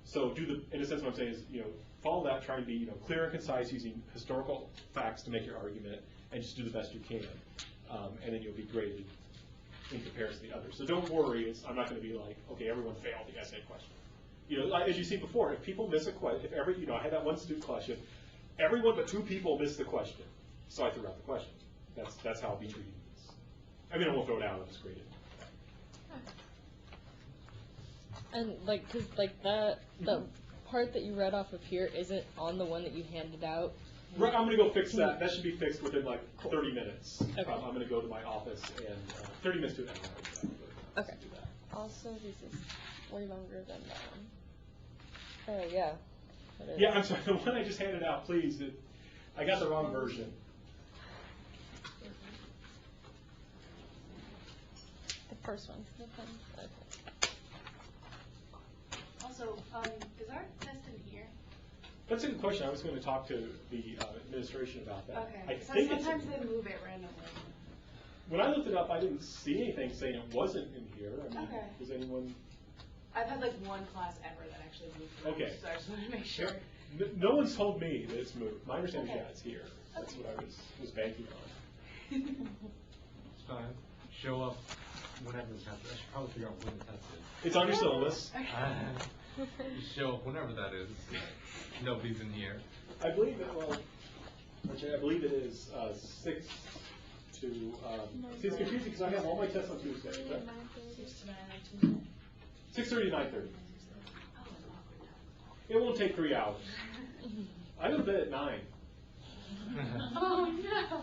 So in a sense what I'm saying is, follow that, try and be, clear and concise using historical facts to make your argument, and just do the best you can. And then you'll be graded in comparison to the others. So don't worry, I'm not going to be like, okay, everyone failed the essay question. As you've seen before, if people miss a question, I had that one student question, everyone but 2 people missed the question. So I threw out the question. That's how I'll be treating this. I mean, I won't throw it out, I'll just grade it. And the part that you read off of here isn't on the one that you handed out. Right, I'm going to go fix that. That should be fixed within like 30 minutes. Okay. I'm going to go to my office and 30 minutes to an hour. Okay. Do that. Also, this is way longer than that one. Oh, yeah. It is. Yeah, I'm sorry. The one I just handed out, please. I got the wrong version. The first one. Okay. Also, is our test in here? That's a good question. I was going to talk to the administration about that. Okay. I So think sometimes they move it randomly. when I looked it up, I didn't see anything saying it wasn't in here. I mean, Okay. does anyone? I've had like one class ever that actually moved it. Okay. So I just wanted to make sure. No one's told me that it's moved. My understanding is Okay. yeah, it's here. That's what I was banking on. It's fine. Show up whenever the test is. I should probably figure out when the test is. It's on your syllabus. Just show up whenever that is. Nobody's in here. I believe it. Well, actually, I believe it is 6 to. See, it's confusing because I have all my tests on Tuesday. 6 to 9 on Tuesday. 6:30 to 9:30. It won't take 3 hours. I go to bed at 9. Oh no!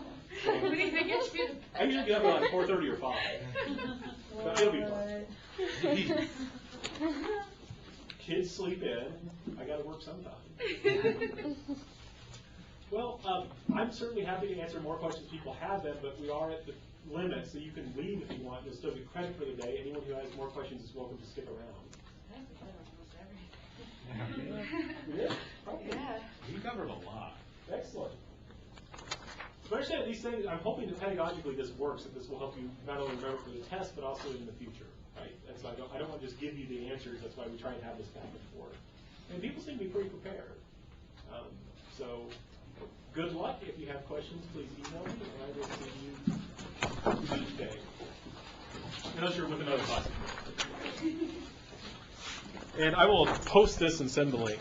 What do you think it should be? I usually get up at like 4:30 or 5. But it'll be fun. Kids sleep in. I got to work sometime. Well, I'm certainly happy to answer more questions if people have them, but we are at the limit, so you can leave if you want. You'll still get credit for the day. Anyone who has more questions is welcome to stick around. Yeah, probably. Yeah. We covered a lot. Excellent. So I understand these things, I'm hoping that pedagogically this works, that this will help you not only remember for the test, but also in the future, right? And so I don't want to just give you the answers, that's why we try and have this back and forth. And people seem to be pretty prepared. So good luck. If you have questions, please email me, and I will see you Tuesday. Unless you're with another class. And I will post this and send the link.